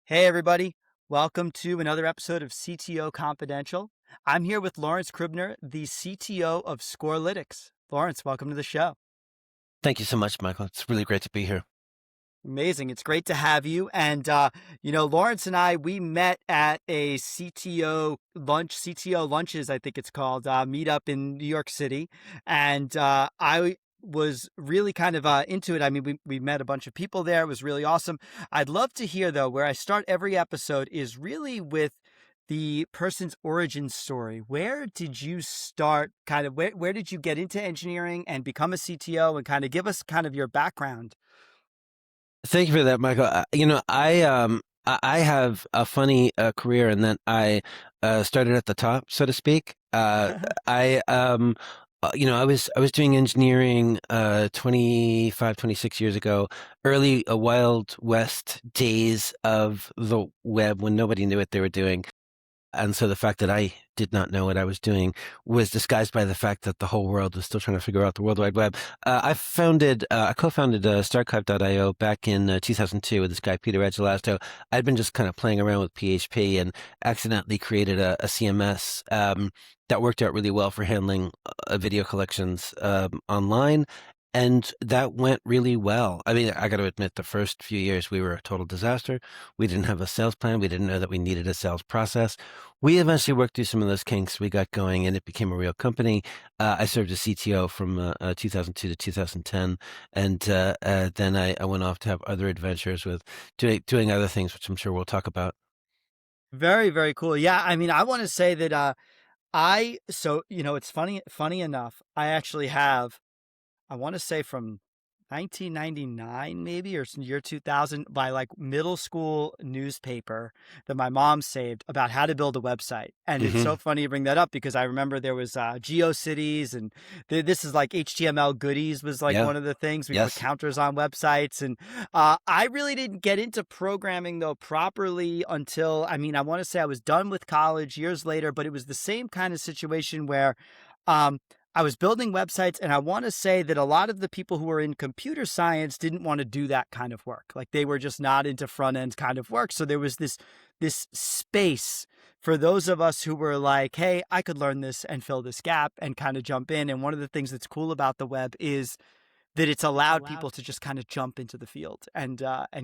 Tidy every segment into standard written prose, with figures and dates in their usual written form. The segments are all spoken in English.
Hey, everybody. Welcome to another episode of CTO Confidential. I'm here with Lawrence Krubner, the CTO of Scorealytics. Lawrence, welcome to the show. Thank you so much, Michael. It's really great to be here. Amazing. It's great to have you. And Lawrence and I, we met at a CTO lunches, I think it's called, meetup in New York City. And I was really kind of into it. I mean, we met a bunch of people there. It was really awesome. I'd love to hear, though, where I start every episode is really with the person's origin story. Where did you start? Kind of where did you get into engineering and become a CTO, and kind of give us kind of your background? Thank you for that, Michael. I have a funny career in that I started at the top, so to speak. I I was doing engineering 25, 26 years ago, early Wild West days of the web when nobody knew what they were doing. And so the fact that I did not know what I was doing was disguised by the fact that the whole world was still trying to figure out the World Wide Web. I co-founded StartClive.io back in 2002 with this guy, Peter Edgelasto. I'd been just kind of playing around with PHP and accidentally created a CMS that worked out really well for handling video collections online. And that went really well. I mean, I got to admit, the first few years we were a total disaster. We didn't have a sales plan. We didn't know that we needed a sales process. We eventually worked through some of those kinks. We got going and it became a real company. I served as CTO from 2002 to 2010. And then I went off to have other adventures with doing other things, which I'm sure we'll talk about. Very, very cool. Yeah, I mean, I want to say that it's funny enough. I actually have, I want to say from 1999 maybe, or year 2000, by like middle school newspaper that my mom saved about how to build a website. And it's so Hmm. funny you bring that up because I remember there was GeoCities, and this is like HTML goodies was like Yeah. one of the things. We put Yes. counters on websites. And I really didn't get into programming though properly until, I mean, I want to say I was done with college years later, but it was the same kind of situation where um, I was building websites, and I want to say that a lot of the people who were in computer science didn't want to do that kind of work. Like they were just not into front end kind of work. So there was this space for those of us who were like, hey, I could learn this and fill this gap and kind of jump in. And one of the things that's cool about the web is that it's allowed people to just kind of jump into the field and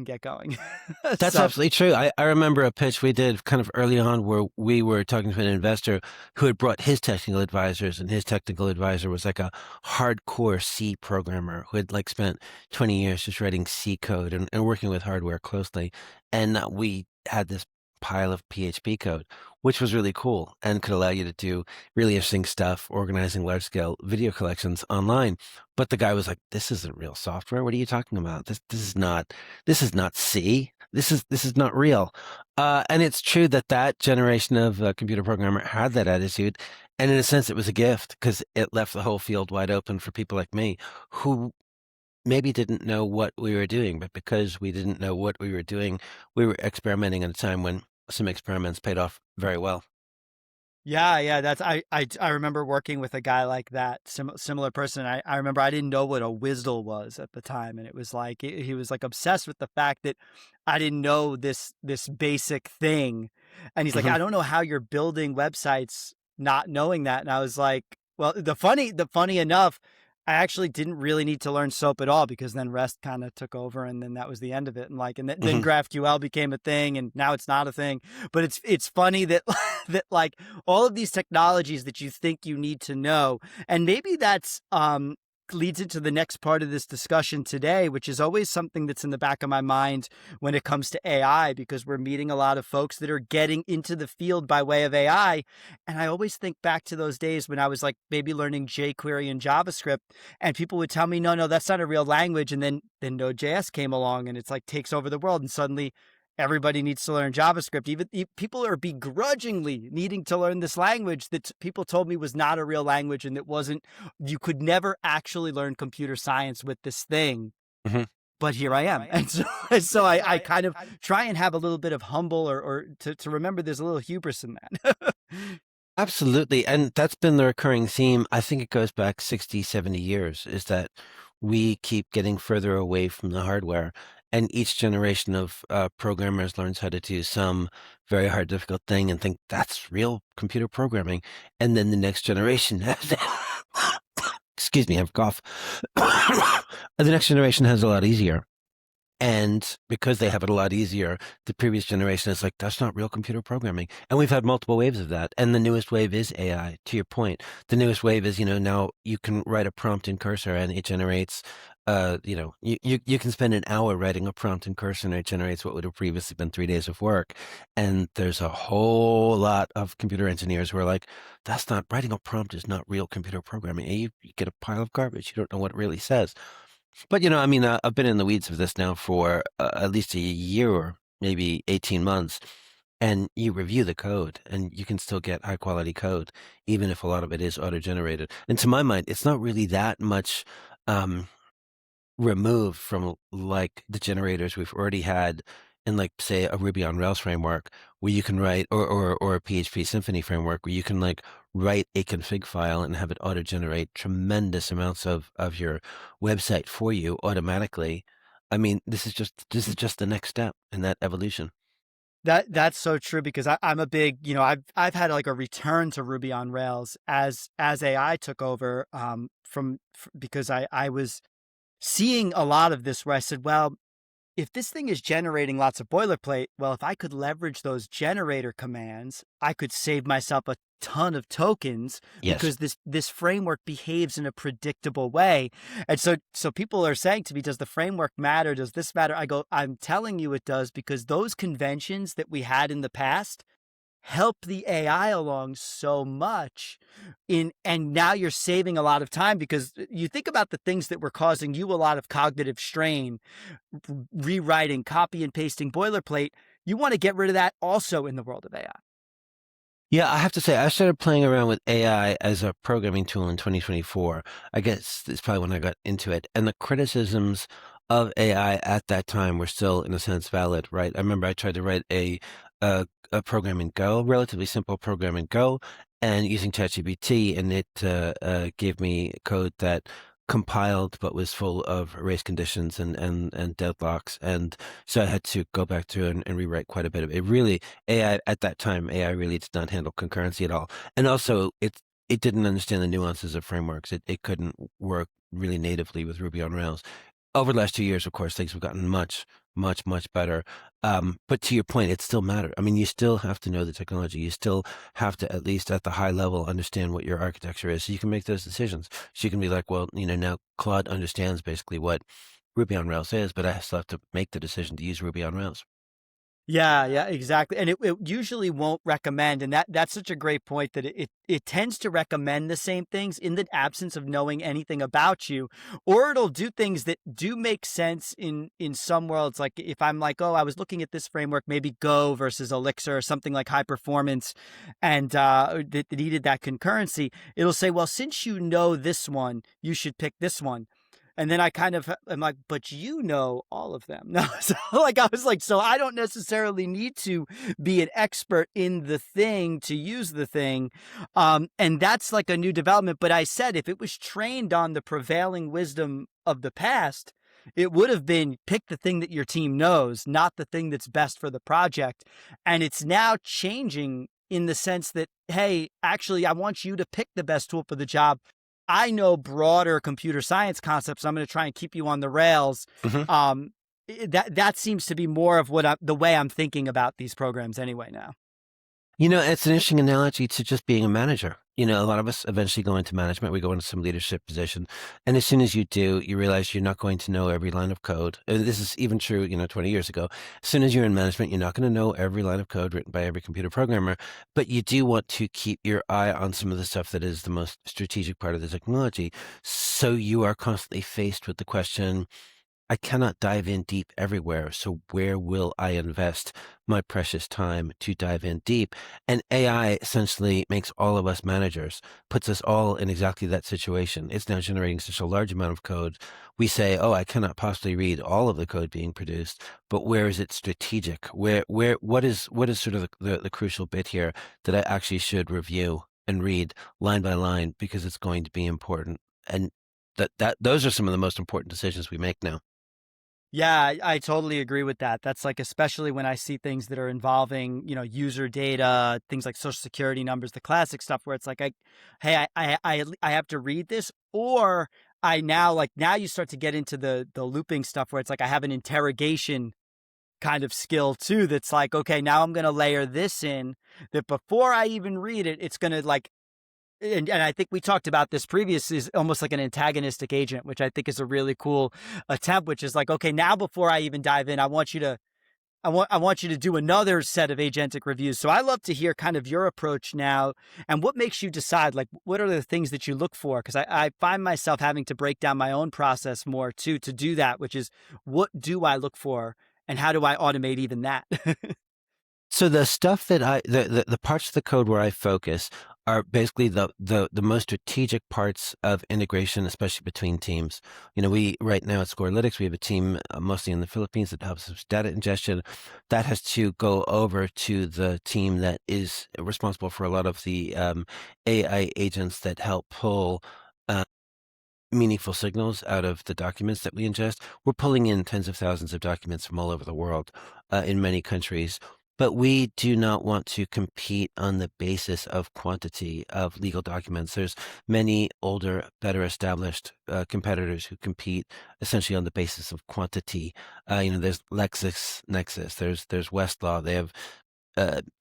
get going. That's So absolutely true. I remember a pitch we did kind of early on where we were talking to an investor who had brought his technical advisors, and his technical advisor was like a hardcore C programmer who had like spent 20 years just writing C code and working with hardware closely. And we had this pile of PHP code, which was really cool and could allow you to do really interesting stuff, organizing large scale video collections online. But the guy was like, "This isn't real software. What are you talking about? This is not C. This is not real." And it's true that that generation of computer programmer had that attitude, and in a sense, it was a gift because it left the whole field wide open for people like me who maybe didn't know what we were doing, but because we didn't know what we were doing, we were experimenting at a time when some experiments paid off very well. yeah, I remember working with a guy like that, similar person. I remember I didn't know what a WSDL was at the time, and it was like he was like obsessed with the fact that I didn't know this basic thing, and he's like, Hmm. I don't know how you're building websites not knowing that, and I was like, well, the funny enough, I actually didn't really need to learn SOAP at all because then REST kind of took over, and then that was the end of it, and then Hmm. GraphQL became a thing, and now it's not a thing. But it's funny that that like all of these technologies that you think you need to know. And maybe that's leads into the next part of this discussion today, which is always something that's in the back of my mind when it comes to AI, because we're meeting a lot of folks that are getting into the field by way of AI. And I always think back to those days when I was like maybe learning jQuery and JavaScript, and people would tell me, no, that's not a real language. And then Node.js came along and it's like takes over the world. And suddenly everybody needs to learn JavaScript. Even people are begrudgingly needing to learn this language that people told me was not a real language, and that wasn't, you could never actually learn computer science with this thing. Hmm. But here I am. And so I kind of try and have a little bit of humble or to remember there's a little hubris in that. Absolutely. And that's been the recurring theme. I think it goes back 60, 70 years, is that we keep getting further away from the hardware. and each generation of programmers learns how to do some very hard, difficult thing and think that's real computer programming. And then the next generation has, excuse me, I have a cough. The next generation has a lot easier. And because they have it a lot easier, the previous generation is like, that's not real computer programming. And we've had multiple waves of that. And the newest wave is AI, to your point. The newest wave is, now you can write a prompt in Cursor and it generates, you can spend an hour writing a prompt in Cursor and it generates what would have previously been 3 days of work. And there's a whole lot of computer engineers who are like, that's not, writing a prompt is not real computer programming. And you get a pile of garbage. You don't know what it really says. But I've been in the weeds of this now for at least a year or maybe 18 months, and you review the code, and you can still get high quality code, even if a lot of it is auto generated. And to my mind, it's not really that much removed from like the generators we've already had in, like, say, a Ruby on Rails framework where you can write, or a PHP Symfony framework where you can like write a config file and have it auto generate tremendous amounts of your website for you automatically. I mean, this is just the next step in that evolution. That's so true, because I'm a big, I've had like a return to Ruby on Rails as AI took over, because I was seeing a lot of this where I said, well, if this thing is generating lots of boilerplate, well, if I could leverage those generator commands, I could save myself a ton of tokens, Yes. because this framework behaves in a predictable way. And so people are saying to me, does the framework matter? Does this matter? I go, I'm telling you it does, because those conventions that we had in the past help the AI along so much, and now you're saving a lot of time, because you think about the things that were causing you a lot of cognitive strain, rewriting, copy and pasting boilerplate. You want to get rid of that also in the world of AI. Yeah, I have to say, I started playing around with AI as a programming tool in 2024. I guess it's probably when I got into it. And the criticisms of AI at that time were still, in a sense, valid, right? I remember I tried to write a program in Go, relatively simple program in Go, and using ChatGPT, and it gave me code that compiled but was full of race conditions and deadlocks. And so I had to go back through and rewrite quite a bit of it. Really, AI at that time, AI really did not handle concurrency at all. And also it didn't understand the nuances of frameworks. It couldn't work really natively with Ruby on Rails. Over the last 2 years, of course, things have gotten much, much, much better. But to your point, it still matters. I mean, you still have to know the technology. You still have to, at least at the high level, understand what your architecture is, so you can make those decisions. So you can be like, well, now Claude understands basically what Ruby on Rails is, but I still have to make the decision to use Ruby on Rails. Yeah, exactly. And it usually won't recommend. And that's such a great point, that it tends to recommend the same things in the absence of knowing anything about you, or it'll do things that do make sense in some worlds. Like if I'm like, oh, I was looking at this framework, maybe Go versus Elixir or something like high performance, and that needed that concurrency, it'll say, well, since you know this one, you should pick this one. And then I'm like, but you know all of them. No, so like I was like, so I don't necessarily need to be an expert in the thing to use the thing. And that's like a new development. But I said, if it was trained on the prevailing wisdom of the past, it would have been, pick the thing that your team knows, not the thing that's best for the project. And it's now changing in the sense that, hey, actually, I want you to pick the best tool for the job. I know broader computer science concepts. I'm going to try and keep you on the rails. Mhm. That seems to be more of the way I'm thinking about these programs anyway now. It's an interesting analogy to just being a manager. A lot of us eventually go into management. We go into some leadership position. And as soon as you do, you realize you're not going to know every line of code. And this is even true, 20 years ago. As soon as you're in management, you're not going to know every line of code written by every computer programmer, but you do want to keep your eye on some of the stuff that is the most strategic part of the technology. So you are constantly faced with the question, I cannot dive in deep everywhere. So where will I invest my precious time to dive in deep? And AI essentially makes all of us managers, puts us all in exactly that situation. It's now generating such a large amount of code. We say, oh, I cannot possibly read all of the code being produced, but where is it strategic? What is sort of the crucial bit here that I actually should review and read line by line, because it's going to be important. And those are some of the most important decisions we make now. Yeah, I totally agree with that. That's like, especially when I see things that are involving, user data, things like social security numbers, the classic stuff where it's like, hey, I have to read this, or I now like now you start to get into the looping stuff where it's like I have an interrogation kind of skill too. That's like, okay, now I'm going to layer this in that before I even read it, it's going to like and I think we talked about this previous is almost like an antagonistic agent, which I think is a really cool attempt, which is like, okay, now before I even dive in, I want you to do another set of agentic reviews. So I love to hear kind of your approach now and what makes you decide, like, what are the things that you look for? Because I find myself having to break down my own process more too to do that, which is what do I look for and how do I automate even that? So the stuff that the parts of the code where I focus are basically the most strategic parts of integration, especially between teams. We right now at Scorealytics, we have a team mostly in the Philippines that helps us with data ingestion. That has to go over to the team that is responsible for a lot of the AI agents that help pull meaningful signals out of the documents that we ingest. We're pulling in tens of thousands of documents from all over the world in many countries. But we do not want to compete on the basis of quantity of legal documents. There's many older, better established competitors who compete essentially on the basis of quantity. There's LexisNexis, there's Westlaw. They have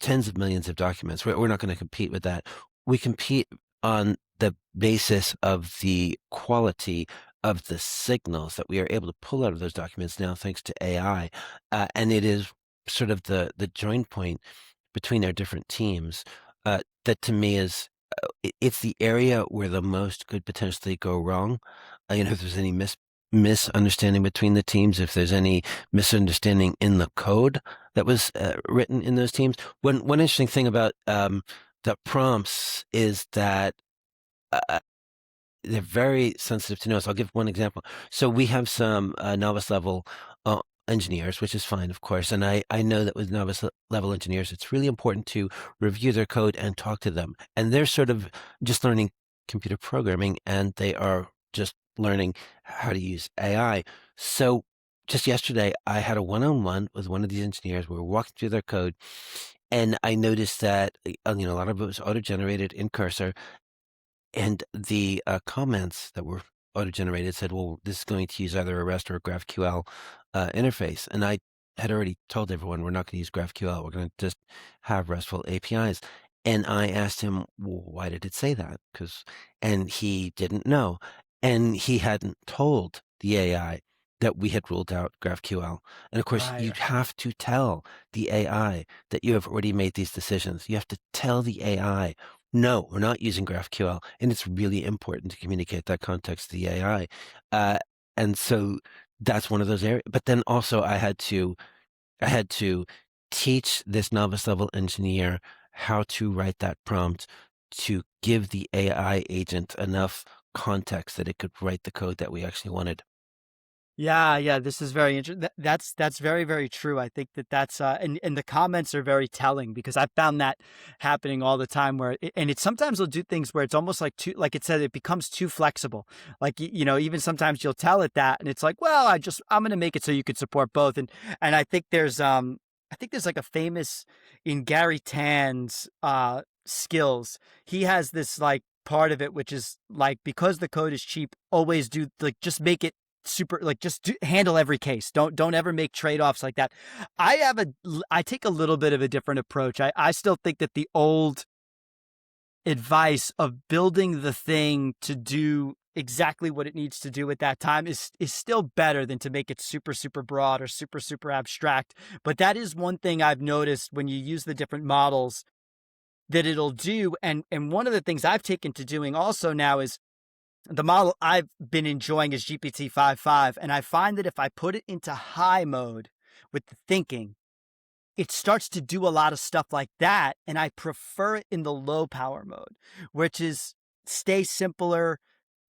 tens of millions of documents. We're not going to compete with that. We compete on the basis of the quality of the signals that we are able to pull out of those documents now, thanks to AI. And it is sort of the join point between our different teams that to me is it's the area where the most could potentially go wrong. If there's any misunderstanding between the teams, if there's any misunderstanding in the code that was written in those teams. One interesting thing about the prompts is that they're very sensitive to noise. I'll give one example. So we have some novice level engineers, which is fine, of course. And I know that with novice level engineers, it's really important to review their code and talk to them. And they're sort of just learning computer programming, and they are just learning how to use AI. So just yesterday, I had a one-on-one with one of these engineers. We were walking through their code, and I noticed that a lot of it was auto-generated in Cursor. And the comments that were auto-generated said, well, this is going to use either a REST or a GraphQL interface. And I had already told everyone we're not going to use GraphQL. We're going to just have RESTful APIs. And I asked him, well, why did it say that? And he didn't know. And he hadn't told the AI that we had ruled out GraphQL. And of course, Right, you right. have to tell the AI that you have already made these decisions. You have to tell the AI, no, we're not using GraphQL. And it's really important to communicate that context to the AI. Uh, and so that's one of those areas. But then also I had to teach this novice level engineer how to write that prompt to give the AI agent enough context that it could write the code that we actually wanted. Yeah, yeah, this is very interesting. That's very, very true. I think that's and the comments are very telling because I found that happening all the time and it sometimes will do things where it's almost like too, like it said, it becomes too flexible. Like even sometimes you'll tell it that and it's like, well, I'm going to make it so you could support both. And I think there's like a famous in Gary Tan's skills. He has this like part of it which is like because the code is cheap, always do like just make it super like handle every case, don't ever make trade-offs like that. I take a little bit of a different approach. I still think that the old advice of building the thing to do exactly what it needs to do at that time is still better than to make it super super broad or super super abstract. But that is one thing I've noticed when you use the different models that it'll do. And one of the things I've taken to doing also now is the model I've been enjoying is GPT-5.5, and I find that if I put it into high mode with the thinking, it starts to do a lot of stuff like that, and I prefer it in the low power mode, which is stay simpler,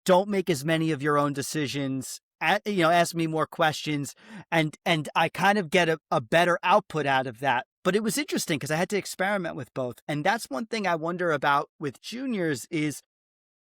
don't make as many of your own decisions, ask me more questions, and I kind of get a better output out of that. But it was interesting because I had to experiment with both, and that's one thing I wonder about with juniors is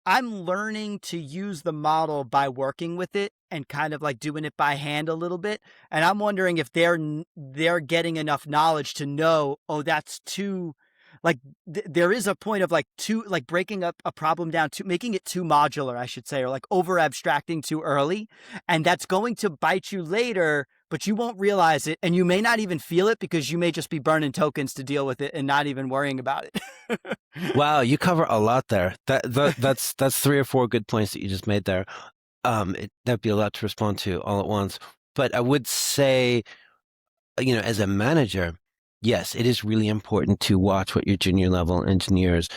I'm learning to use the model by working with it and kind of like doing it by hand a little bit. And I'm wondering if they're getting enough knowledge to know, oh, that's too like there is a point of like too like breaking up a problem down to making it too modular, I should say, or like over abstracting too early, and that's going to bite you later, but you won't realize it, and you may not even feel it because you may just be burning tokens to deal with it and not even worrying about it. Wow, you cover a lot there. That's three or four good points that you just made there. That'd be a lot to respond to all at once. But I would say, as a manager, yes, it is really important to watch what your junior level engineers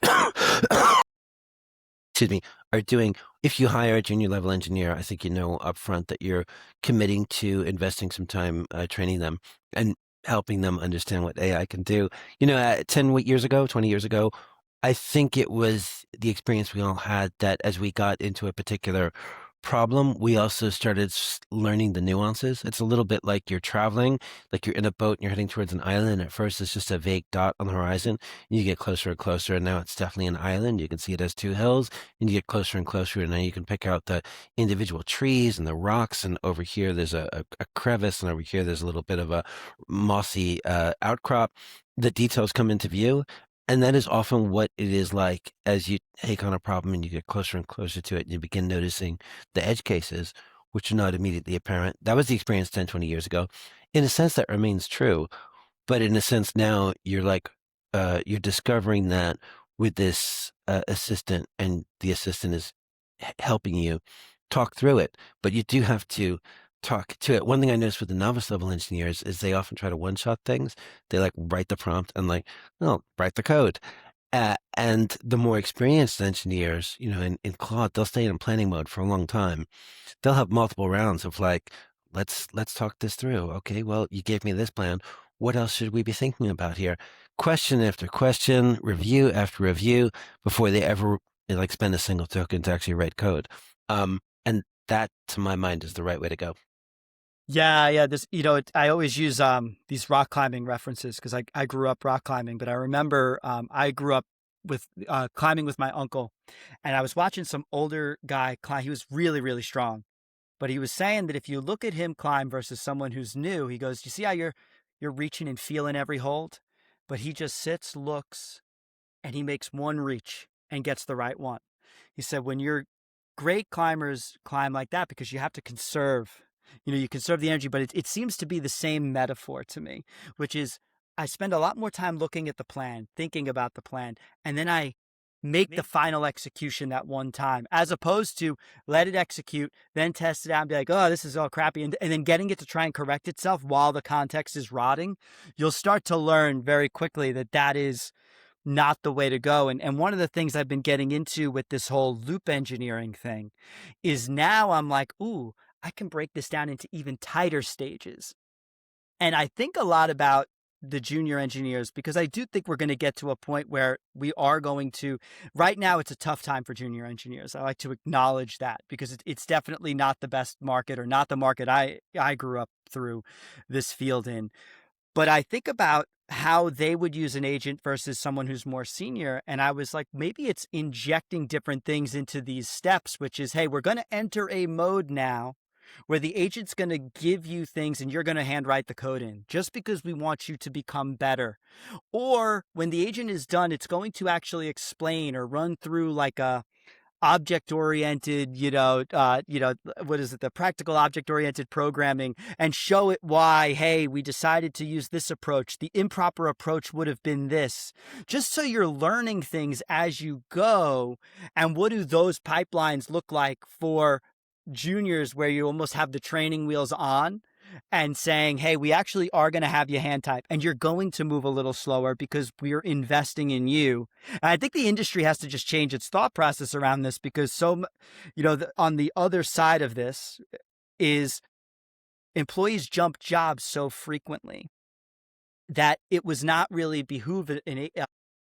excuse me, are doing. If you hire a junior level engineer, I think you know upfront that you're committing to investing some time training them and helping them understand what AI can do. 10 years ago, 20 years ago, I think it was the experience we all had that as we got into a particular problem, we also started learning the nuances. It's a little bit like you're traveling, like you're in a boat and you're heading towards an island. At first, it's just a vague dot on the horizon. You get closer and closer, and now it's definitely an island. You can see it as two hills, and you get closer and closer, and now you can pick out the individual trees and the rocks. And over here, there's a crevice, and over here, there's a little bit of a mossy outcrop. The details come into view. And that is often what it is like as you take on a problem and you get closer and closer to it and you begin noticing the edge cases, which are not immediately apparent. That was the experience 10, 20 years ago. In a sense, that remains true. But in a sense, now you're discovering that with this assistant, and the assistant is helping you talk through it. But you do have to talk to it. One thing I noticed with the novice level engineers is they often try to one-shot things. They like write the prompt and like, oh, write the code. And the more experienced engineers, in Claude, they'll stay in planning mode for a long time. They'll have multiple rounds of like, let's talk this through. Okay, well, you gave me this plan. What else should we be thinking about here? Question after question, review after review before they ever like spend a single token to actually write code. And that, to my mind, is the right way to go. Yeah. This, I always use these rock climbing references because I grew up rock climbing, but I remember I grew up with climbing with my uncle, and I was watching some older guy climb. He was really, really strong, but he was saying that if you look at him climb versus someone who's new, he goes, "You see how you're reaching and feeling every hold, but he just sits, looks, and he makes one reach and gets the right one." He said, when you're great climbers climb like that because you have to conserve, you conserve the energy, but it seems to be the same metaphor to me, which is I spend a lot more time looking at the plan, thinking about the plan, and then I make the final execution that one time, as opposed to let it execute, then test it out and be like, oh, this is all crappy. And then getting it to try and correct itself while the context is rotting. You'll start to learn very quickly that that is not the way to go. And one of the things I've been getting into with this whole loop engineering thing is now I'm like, ooh, I can break this down into even tighter stages. And I think a lot about the junior engineers because I do think we're going to get to a point where we are going to, right now, it's a tough time for junior engineers. I like to acknowledge that because it's definitely not the best market or not the market I grew up through this field in. But I think about how they would use an agent versus someone who's more senior. And I was like, maybe it's injecting different things into these steps, which is, hey, we're going to enter a mode now where the agent's going to give you things and you're going to handwrite the code in just because we want you to become better. Or when the agent is done, it's going to actually explain or run through like a object-oriented, what is it, the practical object-oriented programming, and show it why, hey, we decided to use this approach. The improper approach would have been this. Just so you're learning things as you go. And what do those pipelines look like for juniors where you almost have the training wheels on? And saying, hey, we actually are going to have you hand type and you're going to move a little slower because we're investing in you. And I think the industry has to just change its thought process around this because on the other side of this is employees jump jobs so frequently that it was not really behoove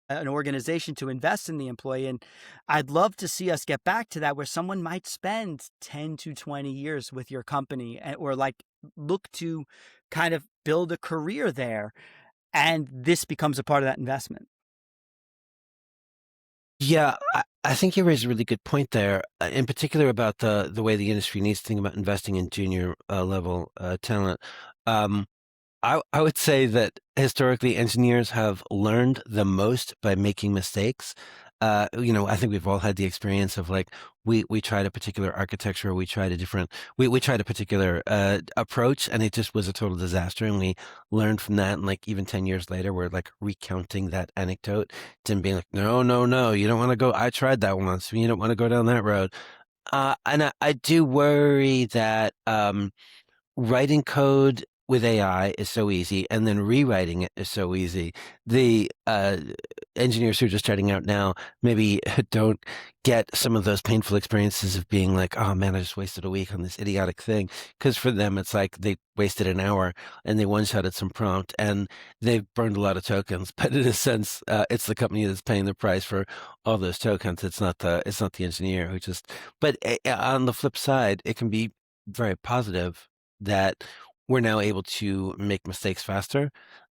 an organization to invest in the employee. And I'd love to see us get back to that where someone might spend 10 to 20 years with your company or like look to kind of build a career there. And this becomes a part of that investment. Yeah, I think you raised a really good point there, in particular about the way the industry needs to think about investing in junior level talent. Um, I would say that historically engineers have learned the most by making mistakes. I think we've all had the experience of like we tried a particular architecture, we tried a particular approach, and it just was a total disaster. And we learned from that, and like even 10 years later, we're like recounting that anecdote and being like, no, no, no, you don't want to go. I tried that once. You don't want to go down that road. And I do worry that writing code with AI is so easy, and then rewriting it is so easy. The engineers who are just starting out now maybe don't get some of those painful experiences of being like, oh man, I just wasted a week on this idiotic thing. Because for them, it's like they wasted an hour and they one-shotted some prompt and they've burned a lot of tokens. But in a sense, it's the company that's paying the price for all those tokens. It's not the engineer who just. But on the flip side, it can be very positive that we're now able to make mistakes faster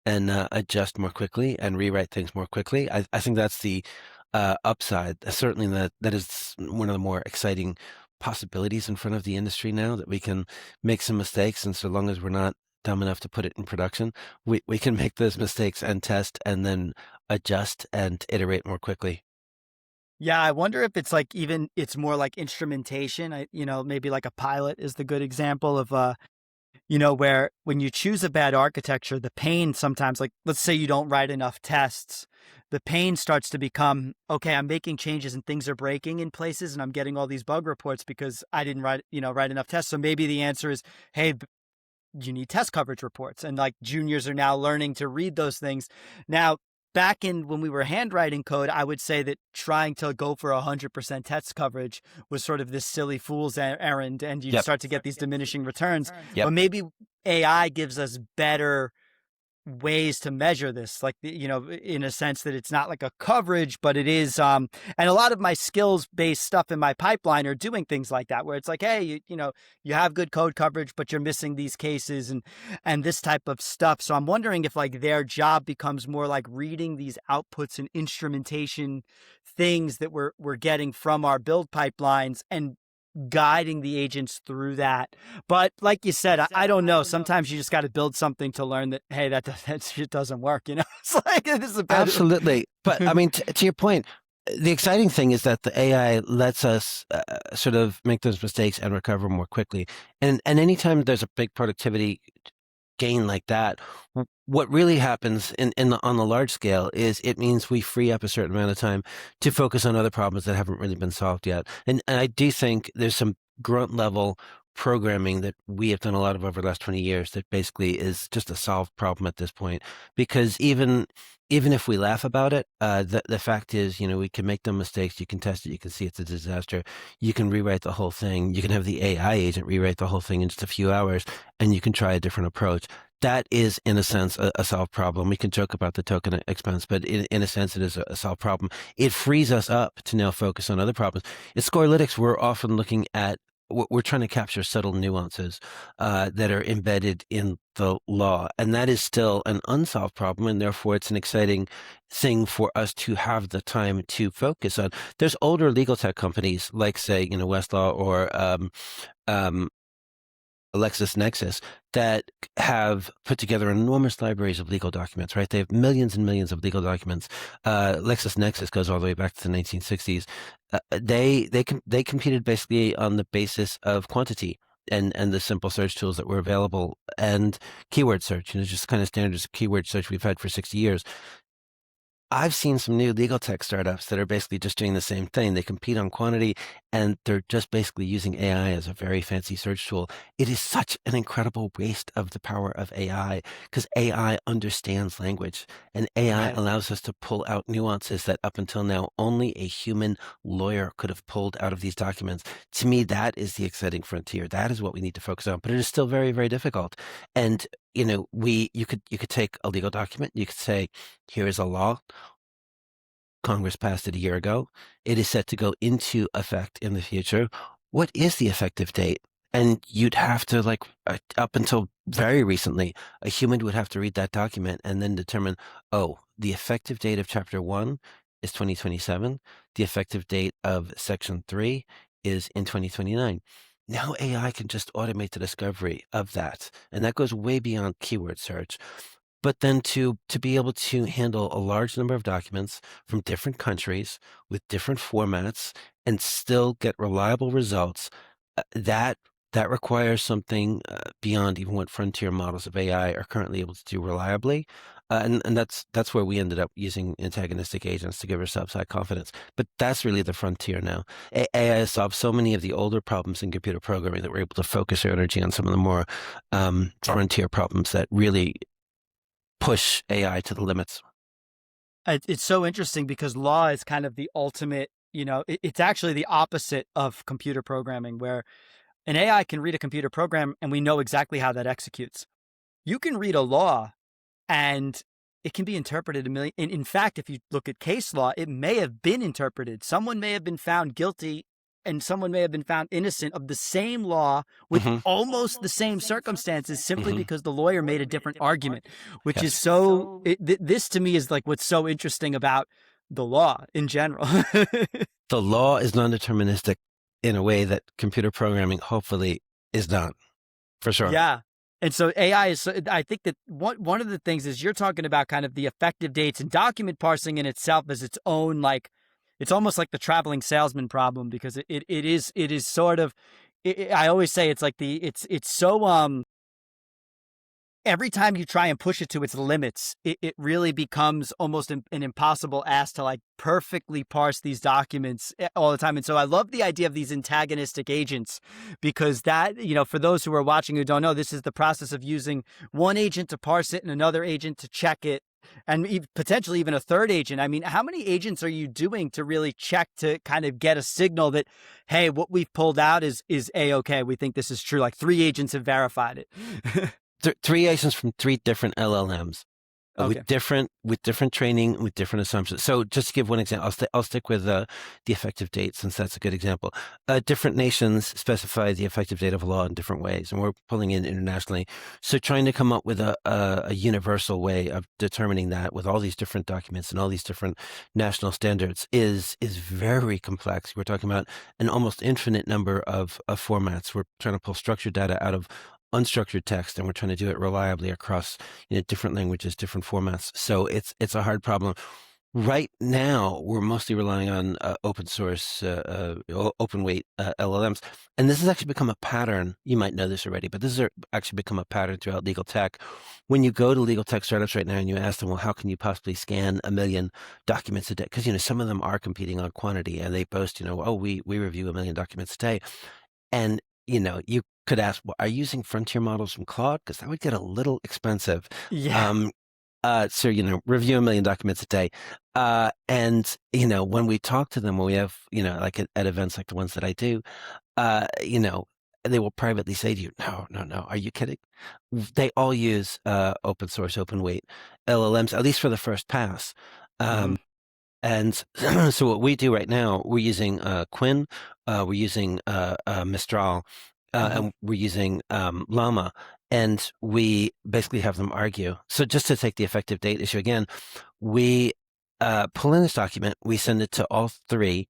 and adjust more quickly and rewrite things more quickly. I think that's the upside. Certainly, that is one of the more exciting possibilities in front of the industry now, that we can make some mistakes, and so long as we're not dumb enough to put it in production, we can make those mistakes and test and then adjust and iterate more quickly. Yeah, I wonder if it's like even it's more like instrumentation. Maybe like a pilot is the good example of where when you choose a bad architecture, the pain sometimes, like let's say you don't write enough tests, the pain starts to become, okay, I'm making changes and things are breaking in places and I'm getting all these bug reports because I didn't write enough tests. So maybe the answer is, hey, you need test coverage reports. And like juniors are now learning to read those things. Now, back in when we were handwriting code, I would say that trying to go for 100% test coverage was sort of this silly fool's errand, and you'd Yep. start to get these diminishing returns. Yep. But maybe AI gives us better ways to measure this, like in a sense that it's not like a coverage, but it is and a lot of my skills based stuff in my pipeline are doing things like that, where it's like, hey, you have good code coverage but you're missing these cases and this type of stuff. So I'm wondering if like their job becomes more like reading these outputs and instrumentation things that we're getting from our build pipelines and guiding the agents through that. But like you said, I don't know. Sometimes you just got to build something to learn that, hey, that shit doesn't work. It's like, this is a better. Absolutely. But I mean, to your point, the exciting thing is that the AI lets us sort of make those mistakes and recover more quickly. And anytime there's a big productivity gain like that, what really happens on the large scale is it means we free up a certain amount of time to focus on other problems that haven't really been solved yet. And I do think there's some grunt level programming that we have done a lot of over the last 20 years that basically is just a solved problem at this point. Because even if we laugh about it, the fact is, we can make dumb mistakes, you can test it, you can see it's a disaster, you can rewrite the whole thing, you can have the AI agent rewrite the whole thing in just a few hours, and you can try a different approach. That is, in a sense, a solved problem. We can joke about the token expense, but in a sense, it is a solved problem. It frees us up to now focus on other problems. In Scorealytics, we're often looking at we're trying to capture subtle nuances that are embedded in the law, and that is still an unsolved problem, and therefore it's an exciting thing for us to have the time to focus on. There's older legal tech companies like, say, Westlaw or um, LexisNexis that have put together enormous libraries of legal documents, right? They have millions and millions of legal documents. LexisNexis goes all the way back to the 1960s. They competed basically on the basis of quantity and the simple search tools that were available and keyword search, just kind of standard keyword search we've had for 60 years. I've seen some new legal tech startups that are basically just doing the same thing. They compete on quantity and they're just basically using AI as a very fancy search tool. It is such an incredible waste of the power of AI because AI understands language and AI Right. allows us to pull out nuances that up until now only a human lawyer could have pulled out of these documents. To me, that is the exciting frontier. That is what we need to focus on, but it is still very, very difficult. And you could take a legal document, you could say, here is a law. Congress passed it a year ago. It is set to go into effect in the future. What is the effective date? And you'd have to, like, up until very recently, a human would have to read that document and then determine, oh, the effective date of chapter one is 2027. The effective date of Section 3 is in 2029. Now AI can just automate the discovery of that, and that goes way beyond keyword search. But then to be able to handle a large number of documents from different countries with different formats and still get reliable results, that requires something beyond even what frontier models of AI are currently able to do reliably. And that's where we ended up using antagonistic agents to give ourselves high confidence. But that's really the frontier now. AI has solved so many of the older problems in computer programming that we're able to focus our energy on some of the more frontier problems that really push AI to the limits. It's so interesting because law is kind of the ultimate, it's actually the opposite of computer programming, where an AI can read a computer program and we know exactly how that executes. You can read a law and it can be interpreted a million. In fact, if you look at case law, it may have been interpreted. Someone may have been found guilty and someone may have been found innocent of the same law with Hmm. almost the same circumstances simply Hmm. because the lawyer made a different argument, which is Yes. this to me is like what's so interesting about the law in general. The law is non-deterministic in a way that computer programming hopefully is not, for sure. Yeah. And so AI is, I think that one of the things is you're talking about kind of the effective dates, and document parsing in itself is its own, like, it's almost like the traveling salesman problem, because it is sort of, I always say it's like it's so, every time you try and push it to its limits, it really becomes almost an impossible ask to like perfectly parse these documents all the time. And so I love the idea of these antagonistic agents, because that, for those who are watching who don't know, this is the process of using one agent to parse it and another agent to check it, and potentially even a third agent. I mean, how many agents are you doing to really check to kind of get a signal that, hey, what we've pulled out is A-okay. We think this is true. Like 3 agents have verified it. Three agents from 3 different LLMs. Okay. With different training, with different assumptions. So just to give one example, I'll stick with the effective date, since that's a good example. Different nations specify the effective date of a law in different ways, and we're pulling in internationally. So trying to come up with a universal way of determining that with all these different documents and all these different national standards is very complex. We're talking about an almost infinite number of formats. We're trying to pull structured data out of unstructured text, and we're trying to do it reliably across different languages, different formats. So it's a hard problem. Right now, we're mostly relying on open source, open weight LLMs. And this has actually become a pattern. You might know this already, but this has actually become a pattern throughout legal tech. When you go to legal tech startups right now and you ask them, well, how can you possibly scan 1 million documents a day? Because, some of them are competing on quantity, and they boast, oh, we review 1 million documents a day. And, you could ask, well, are you using frontier models from Claude? Because that would get a little expensive. Yeah. So, review 1 million documents a day. And, when we talk to them, when we have, like at events like the ones that I do, they will privately say to you, no, are you kidding? They all use open source, open weight LLMs, at least for the first pass. Mhm. And so what we do right now, we're using Quinn, we're using Mistral, Mhm. and we're using Llama, and we basically have them argue. So just to take the effective date issue again, we pull in this document, we send it to all three,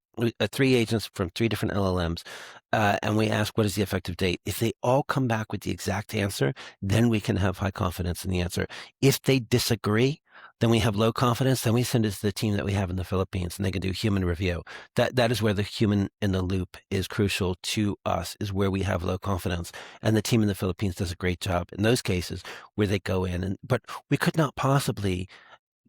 3 agents from 3 different LLMs, and we ask, what is the effective date? If they all come back with the exact answer, then we can have high confidence in the answer. If they disagree, then we have low confidence. Then we send it to the team that we have in the Philippines, and they can do human review. That is where the human in the loop is crucial to us, is where we have low confidence. And the team in the Philippines does a great job in those cases where they go in. But we could not possibly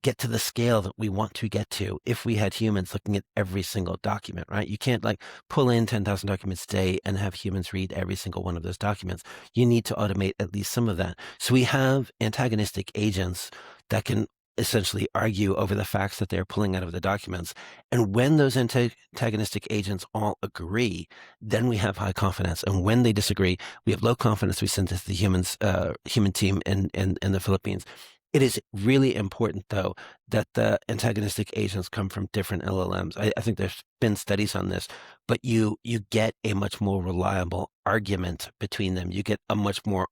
get to the scale that we want to get to if we had humans looking at every single document, right? You can't like pull in 10,000 documents a day and have humans read every single one of those documents. You need to automate at least some of that. So we have antagonistic agents that can essentially argue over the facts that they're pulling out of the documents. And when those antagonistic agents all agree, then we have high confidence. And when they disagree, we have low confidence. We send it to the human team in the Philippines. It is really important, though, that the antagonistic agents come from different LLMs. I think there's been studies on this, but you get a much more reliable argument between them. You get a much more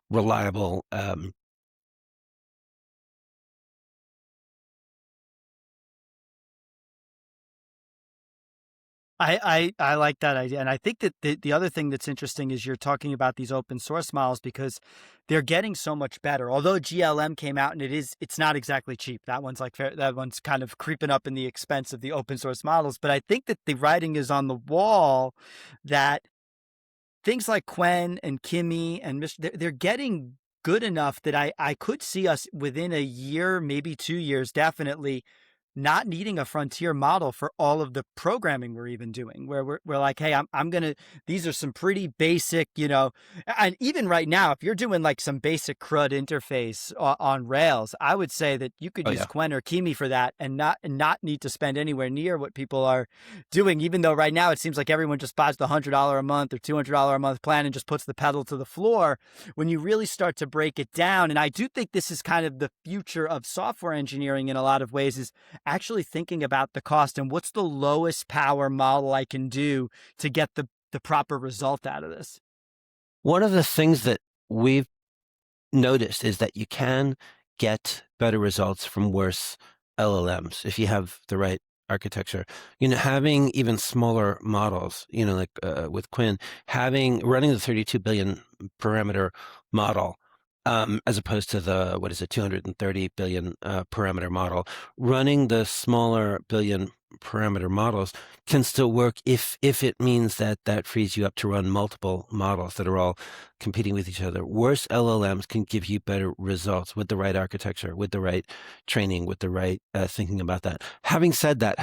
reliable I like that idea. And I think that the other thing that's interesting is you're talking about these open source models because they're getting so much better. Although GLM came out and it's not exactly cheap. That one's like that one's kind of creeping up in the expense of the open source models. But I think that the writing is on the wall that things like Quen and Kimi and they're getting good enough that I could see us within a year, maybe 2 years, definitely not needing a frontier model for all of the programming we're even doing, where we're like, hey, I'm gonna, these are some pretty basic, and even right now, if you're doing like some basic CRUD interface on Rails, I would say that you could Oh use yeah. Quen or Kimi for that and not need to spend anywhere near what people are doing, even though right now it seems like everyone just buys the $100 a month or $200 a month plan and just puts the pedal to the floor. When you really start to break it down, and I do think this is kind of the future of software engineering in a lot of ways, is actually thinking about the cost and what's the lowest power model I can do to get the proper result out of this. One of the things that we've noticed is that you can get better results from worse LLMs if you have the right architecture. Having even smaller models, like with Quinn, running the 32 billion parameter model, as opposed to the, 230 billion parameter model, running the smaller billion parameter models can still work if it means that frees you up to run multiple models that are all competing with each other. Worse LLMs can give you better results with the right architecture, with the right training, with the right thinking about that. Having said that,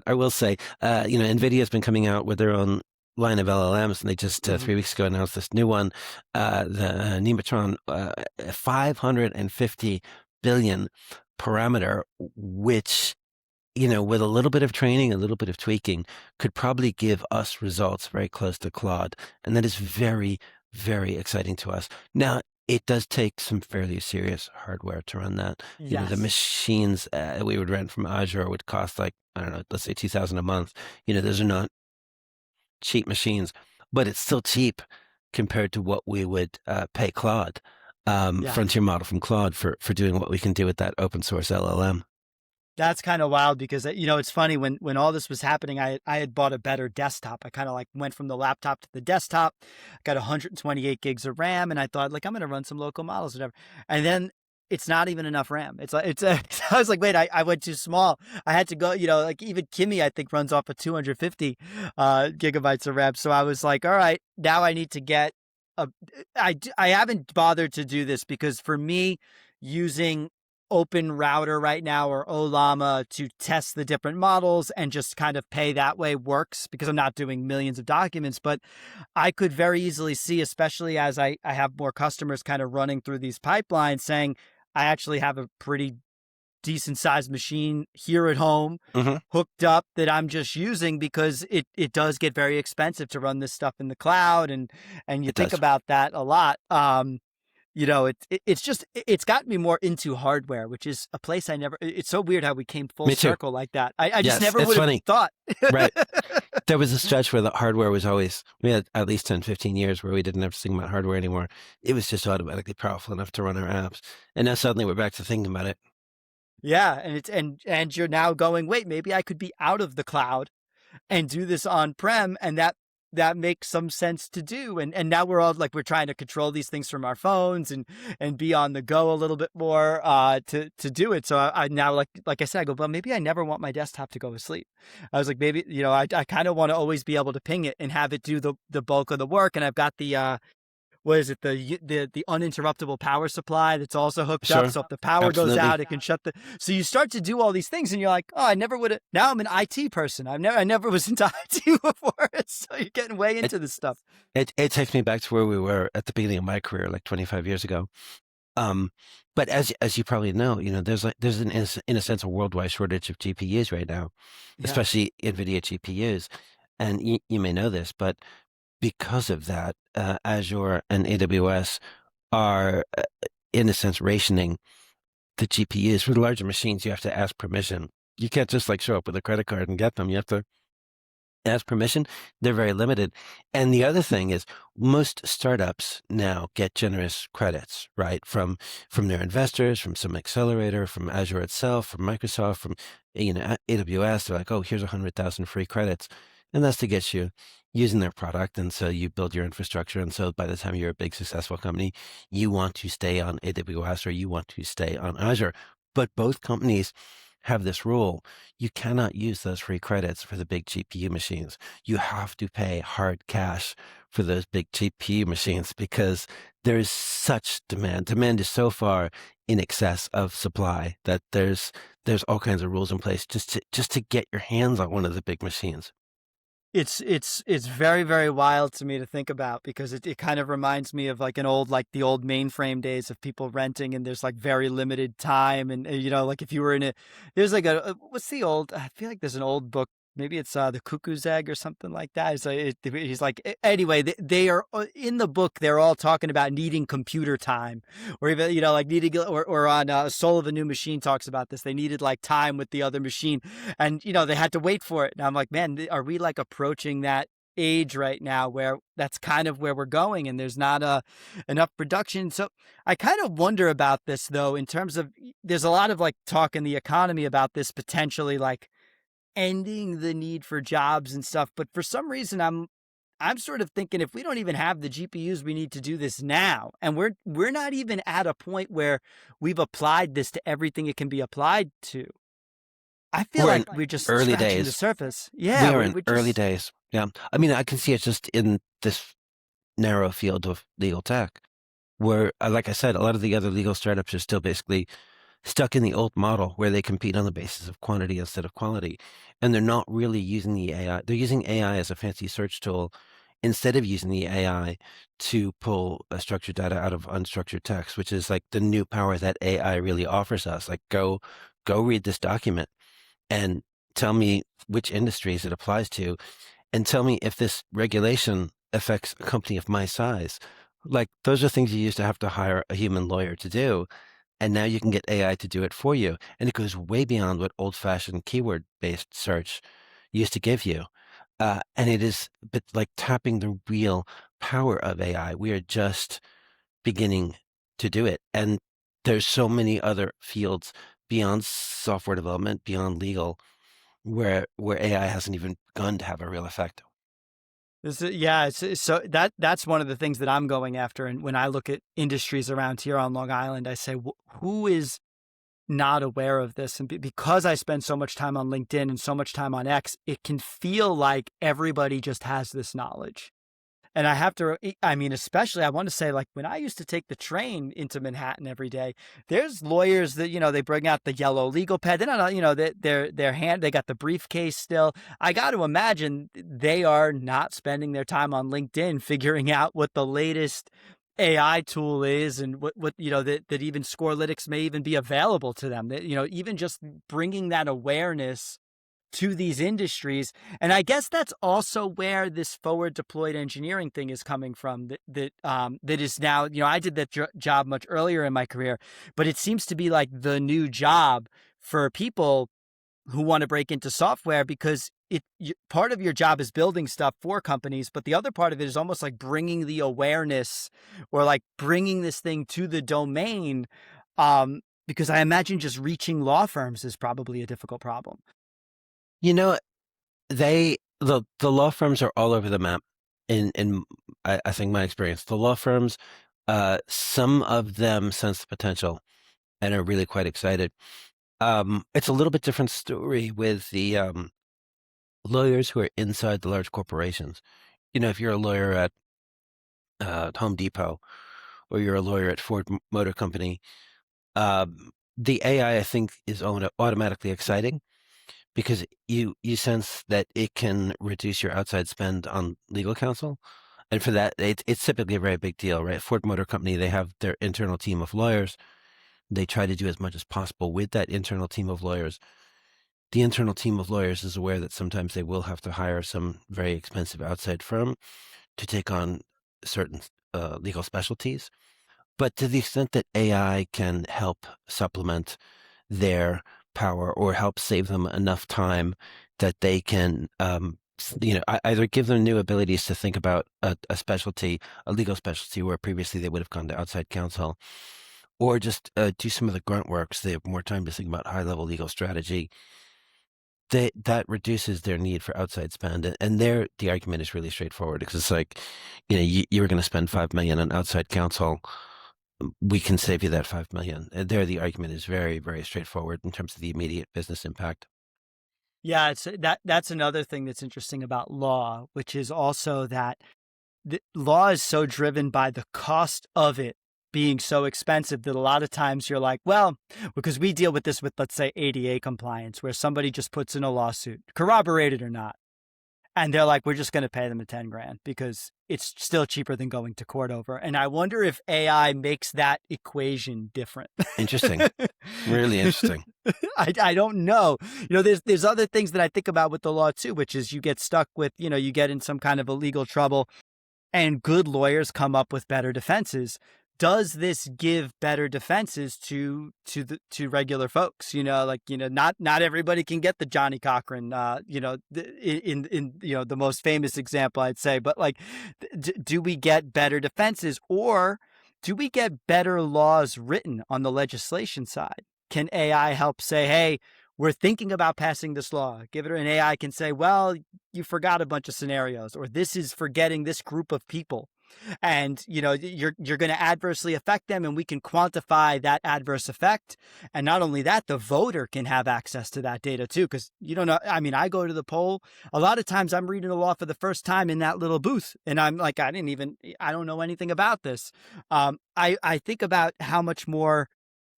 I will say, NVIDIA has been coming out with their own line of LLMs, and they just 3 weeks ago announced this new one, the Nematron 550 billion parameter, which, with a little bit of training, a little bit of tweaking, could probably give us results very close to Claude. And that is very, very exciting to us. Now, it does take some fairly serious hardware to run that. The Yes. machines we would rent from Azure would cost like, I don't know, let's say 2,000 a month. Those are not cheap machines, but it's still cheap compared to what we would pay Claude, Yeah. frontier model from Claude for doing what we can do with that open source LLM. That's kind of wild because it's funny when all this was happening, I had bought a better desktop. I kind of like went from the laptop to the desktop, got 128 gigs of RAM, and I thought like I'm gonna run some local models, whatever. And then it's not even enough RAM. It's like I was like, wait, I went too small. I had to go, like even Kimi I think runs off of 250 gigabytes of RAM. So I was like, all right, now I need to get a. I haven't bothered to do this because for me, using Open Router right now or Olama to test the different models and just kind of pay that way works because I'm not doing millions of documents. But I could very easily see, especially as I have more customers kind of running through these pipelines, saying I actually have a pretty decent sized machine here at home Mm-hmm. hooked up that I'm just using because it does get very expensive to run this stuff in the cloud, and you It think does. about that a lot. It's just it's gotten me more into hardware, which is a place I never. It's so weird how we came full Me too. circle like that. I just Yes, never it's would have funny. thought. Right. There was a stretch where the hardware was always, we had at least 10, 15 years where we didn't have to think about hardware anymore. It was just automatically powerful enough to run our apps. And now suddenly we're back to thinking about it. Yeah, and it's and you're now going, wait, maybe I could be out of the cloud and do this on prem, and that makes some sense to do. And now we're all like we're trying to control these things from our phones and be on the go a little bit more to do it. So I now like I said, I go, well, maybe I never want my desktop to go to sleep. I was like, maybe I kind of want to always be able to ping it and have it do the bulk of the work. And I've got the what is it, the uninterruptible power supply that's also hooked up, Sure. so if the power goes Absolutely. out it can shut the. So you start to do all these things and you're like, oh, I never would have. Now I'm an IT person. I never was into IT before. So you're getting way It, into this stuff. it takes me back to where we were at the beginning of my career, like 25 years ago. But as you probably know, there's in a sense a worldwide shortage of GPUs right now, Yeah. especially NVIDIA GPUs. And you may know this, but because of that, Azure and AWS are, in a sense, rationing the GPUs. For the larger machines, you have to ask permission. You can't just like show up with a credit card and get them. You have to ask permission. They're very limited. And the other thing is most startups now get generous credits, right? From their investors, from some accelerator, from Azure itself, from Microsoft, from AWS. They're like, oh, here's 100,000 free credits. And that's to get you using their product. And so you build your infrastructure. And so by the time you're a big successful company, you want to stay on AWS or you want to stay on Azure. But both companies have this rule. You cannot use those free credits for the big GPU machines. You have to pay hard cash for those big GPU machines because there's such demand. Demand is so far in excess of supply that there's all kinds of rules in place just to get your hands on one of the big machines. It's very, very wild to me to think about because it kind of reminds me of like the old mainframe days of people renting and there's like very limited time and you know, like if you were in there's like what's the old, I feel like there's an old book, maybe it's The Cuckoo's Egg or something like that. It's like he's like anyway, they are in the book, they're all talking about needing computer time, or even, you know, like needing, or on Soul of a New Machine talks about this, they needed like time with the other machine, and you know they had to wait for it. And I'm like, man, are we like approaching that age right now where that's kind of where we're going and there's not enough production? So I kind of wonder about this though, in terms of, there's a lot of like talk in the economy about this potentially like ending the need for jobs and stuff, but for some reason I'm sort of thinking if we don't even have the GPUs we need to do this now, and we're not even at a point where we've applied this to everything it can be applied to. I feel We're in like we're just early scratching the days. surface. We Yeah, are we're, in we're early just days. Yeah. I mean, I can see it just in this narrow field of legal tech, where, like I said, a lot of the other legal startups are still basically stuck in the old model where they compete on the basis of quantity instead of quality. And they're not really using the AI. They're using AI as a fancy search tool instead of using the AI to pull structured data out of unstructured text, which is like the new power that AI really offers us. Like, go read this document and tell me which industries it applies to, and tell me if this regulation affects a company of my size. Like, those are things you used to have to hire a human lawyer to do. And now you can get AI to do it for you. And it goes way beyond what old-fashioned keyword-based search used to give you. And it is but like tapping the real power of AI. We are just beginning to do it. And there's so many other fields beyond software development, beyond legal, where AI hasn't even begun to have a real effect. yeah. So that's one of the things that I'm going after. And when I look at industries around here on Long Island, I say, who is not aware of this? And because I spend so much time on LinkedIn and so much time on X, it can feel like everybody just has this knowledge. And I have to, I mean, especially I want to say, like when I used to take the train into Manhattan every day, there's lawyers that, you know, they bring out the yellow legal pad. They're not, you know, their hand, they got the briefcase still. I got to imagine they are not spending their time on LinkedIn figuring out what the latest AI tool is and what you know, that even Scorealytics may even be available to them. That, you know, even just bringing that awareness to these industries. And I guess that's also where this forward deployed engineering thing is coming from, that is now, you know, I did that job much earlier in my career, but it seems to be like the new job for people who want to break into software, because part of your job is building stuff for companies, but the other part of it is almost like bringing the awareness, or like bringing this thing to the domain, because I imagine just reaching law firms is probably a difficult problem. You know, the law firms are all over the map in I think my experience. The law firms, some of them sense the potential and are really quite excited. It's a little bit different story with the lawyers who are inside the large corporations. You know, if you're a lawyer at Home Depot or you're a lawyer at Ford Motor Company, the AI, I think, is automatically exciting because you sense that it can reduce your outside spend on legal counsel. And for that, it's typically a very big deal, right? Ford Motor Company, they have their internal team of lawyers. They try to do as much as possible with that internal team of lawyers. The internal team of lawyers is aware that sometimes they will have to hire some very expensive outside firm to take on certain legal specialties. But to the extent that AI can help supplement their power or help save them enough time that they can, either give them new abilities to think about a specialty, a legal specialty where previously they would have gone to outside counsel, or just do some of the grunt work so they have more time to think about high level legal strategy. that reduces their need for outside spend, and the argument is really straightforward because it's like, you were going to spend 5 million on outside counsel. We can save you that 5 million. And there, the argument is very, very straightforward in terms of the immediate business impact. Yeah, that's another thing that's interesting about law, which is also that the law is so driven by the cost of it being so expensive that a lot of times you're like, well, because we deal with this with, let's say, ADA compliance, where somebody just puts in a lawsuit, corroborated or not, and they're like, we're just going to pay them a 10 grand because it's still cheaper than going to court over. And I wonder if AI makes that equation different. Interesting. Really interesting. I don't know. There's other things that I think about with the law too, which is you get stuck with, you get in some kind of a legal trouble and good lawyers come up with better defenses. Does this give better defenses to regular folks? Not everybody can get the Johnny Cochran, in the most famous example, I'd say, but like, do we get better defenses, or do we get better laws written on the legislation side? Can AI help say, hey, we're thinking about passing this law? Give it, an AI can say, well, you forgot a bunch of scenarios, or this is forgetting this group of people. And you're going to adversely affect them, and we can quantify that adverse effect. And not only that, the voter can have access to that data too, because you don't know. I mean, I go to the poll a lot of times. I'm reading the law for the first time in that little booth, and I'm like, I don't know anything about this. I think about how much more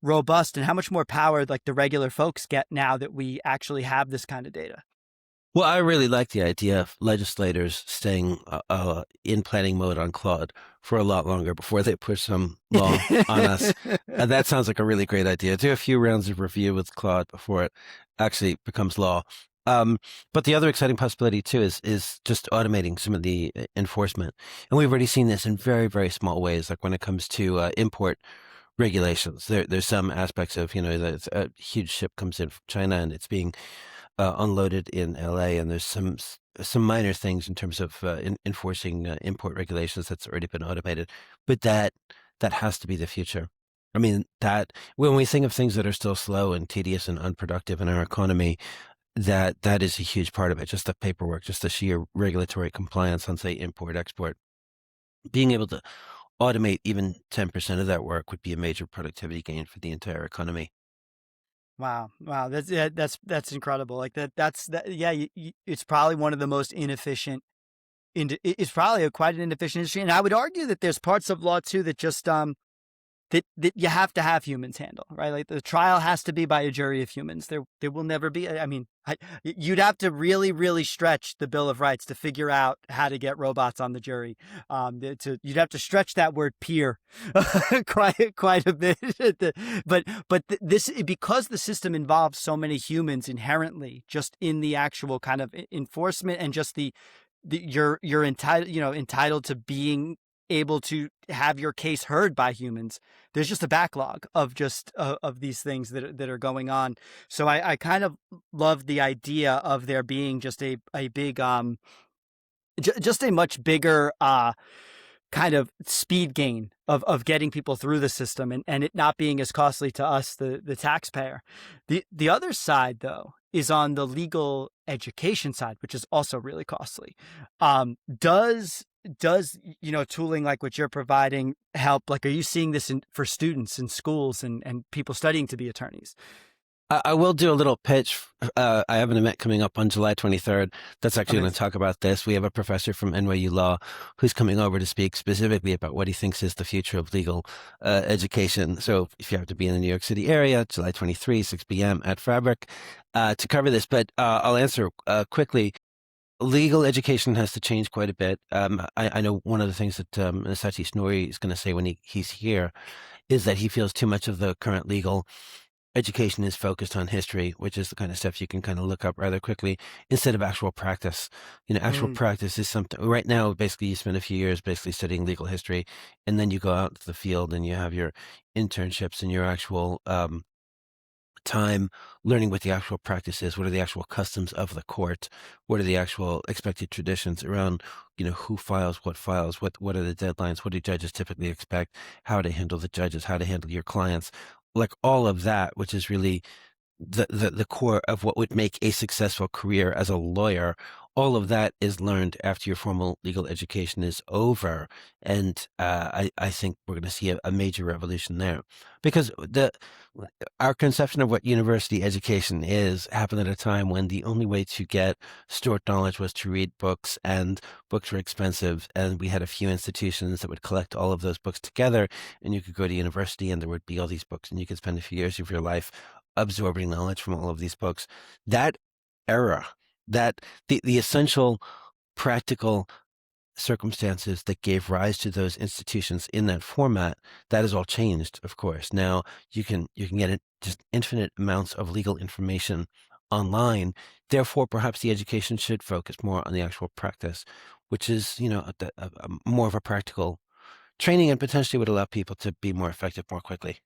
robust and how much more power like the regular folks get now that we actually have this kind of data. Well, I really like the idea of legislators staying in planning mode on Claude for a lot longer before they push some law on us. That sounds like a really great idea. Do a few rounds of review with Claude before it actually becomes law. But the other exciting possibility too is just automating some of the enforcement, and we've already seen this in very, very small ways. Like when it comes to import regulations, there's some aspects of that a huge ship comes in from China and it's being unloaded in LA, and there's some minor things in terms of enforcing import regulations that's already been automated, but that has to be the future. I mean, that when we think of things that are still slow and tedious and unproductive in our economy, that is a huge part of it. Just the paperwork, just the sheer regulatory compliance on, say, import, export. Being able to automate even 10% of that work would be a major productivity gain for the entire economy. Wow. That's incredible. Like that's yeah, it's probably one of the most inefficient. It's probably quite an inefficient industry. And I would argue that there's parts of law too that just that you have to have humans handle, right? Like the trial has to be by a jury of humans. There will never be. I mean, you'd have to really, really stretch the Bill of Rights to figure out how to get robots on the jury. You'd have to stretch that word peer quite a bit. but this, because the system involves so many humans inherently, just in the actual kind of enforcement, and just you're entitled to being able to have your case heard by humans. There's just a backlog of of these things that are going on. So I kind of love the idea of there being just a big just a much bigger kind of speed gain of getting people through the system, and it not being as costly to us, the taxpayer. The other side though is on the legal education side, which is also really costly. Does tooling like what you're providing help? Like, are you seeing this for students in schools and people studying to be attorneys? I will do a little pitch. I have an event coming up on July 23rd that's actually Okay. going to talk about this. We have a professor from NYU Law who's coming over to speak specifically about what he thinks is the future of legal education. So if you have to be in the New York City area, July 23, 6 p.m. at Fabric to cover this. But I'll answer quickly. Legal education has to change quite a bit. I know one of the things that Sachi Snorri is going to say when he's here is that he feels too much of the current legal education is focused on history, which is the kind of stuff you can kind of look up rather quickly, instead of actual practice. Actual practice is something right now. Basically, you spend a few years basically studying legal history, and then you go out to the field and you have your internships and your actual time learning what the actual practice is, what are the actual customs of the court, what are the actual expected traditions around, who files, what are the deadlines, what do judges typically expect, how to handle the judges, how to handle your clients, like all of that, which is really the core of what would make a successful career as a lawyer. All of that is learned after your formal legal education is over, and I think we're going to see a major revolution there, because our conception of what university education is happened at a time when the only way to get stored knowledge was to read books, and books were expensive, and we had a few institutions that would collect all of those books together, and you could go to university and there would be all these books, and you could spend a few years of your life absorbing knowledge from all of these books. That era, that the essential practical circumstances that gave rise to those institutions in that format, that has all changed, of course. Now you can get just infinite amounts of legal information online. Therefore, perhaps the education should focus more on the actual practice, which is, more of a practical training, and potentially would allow people to be more effective more quickly.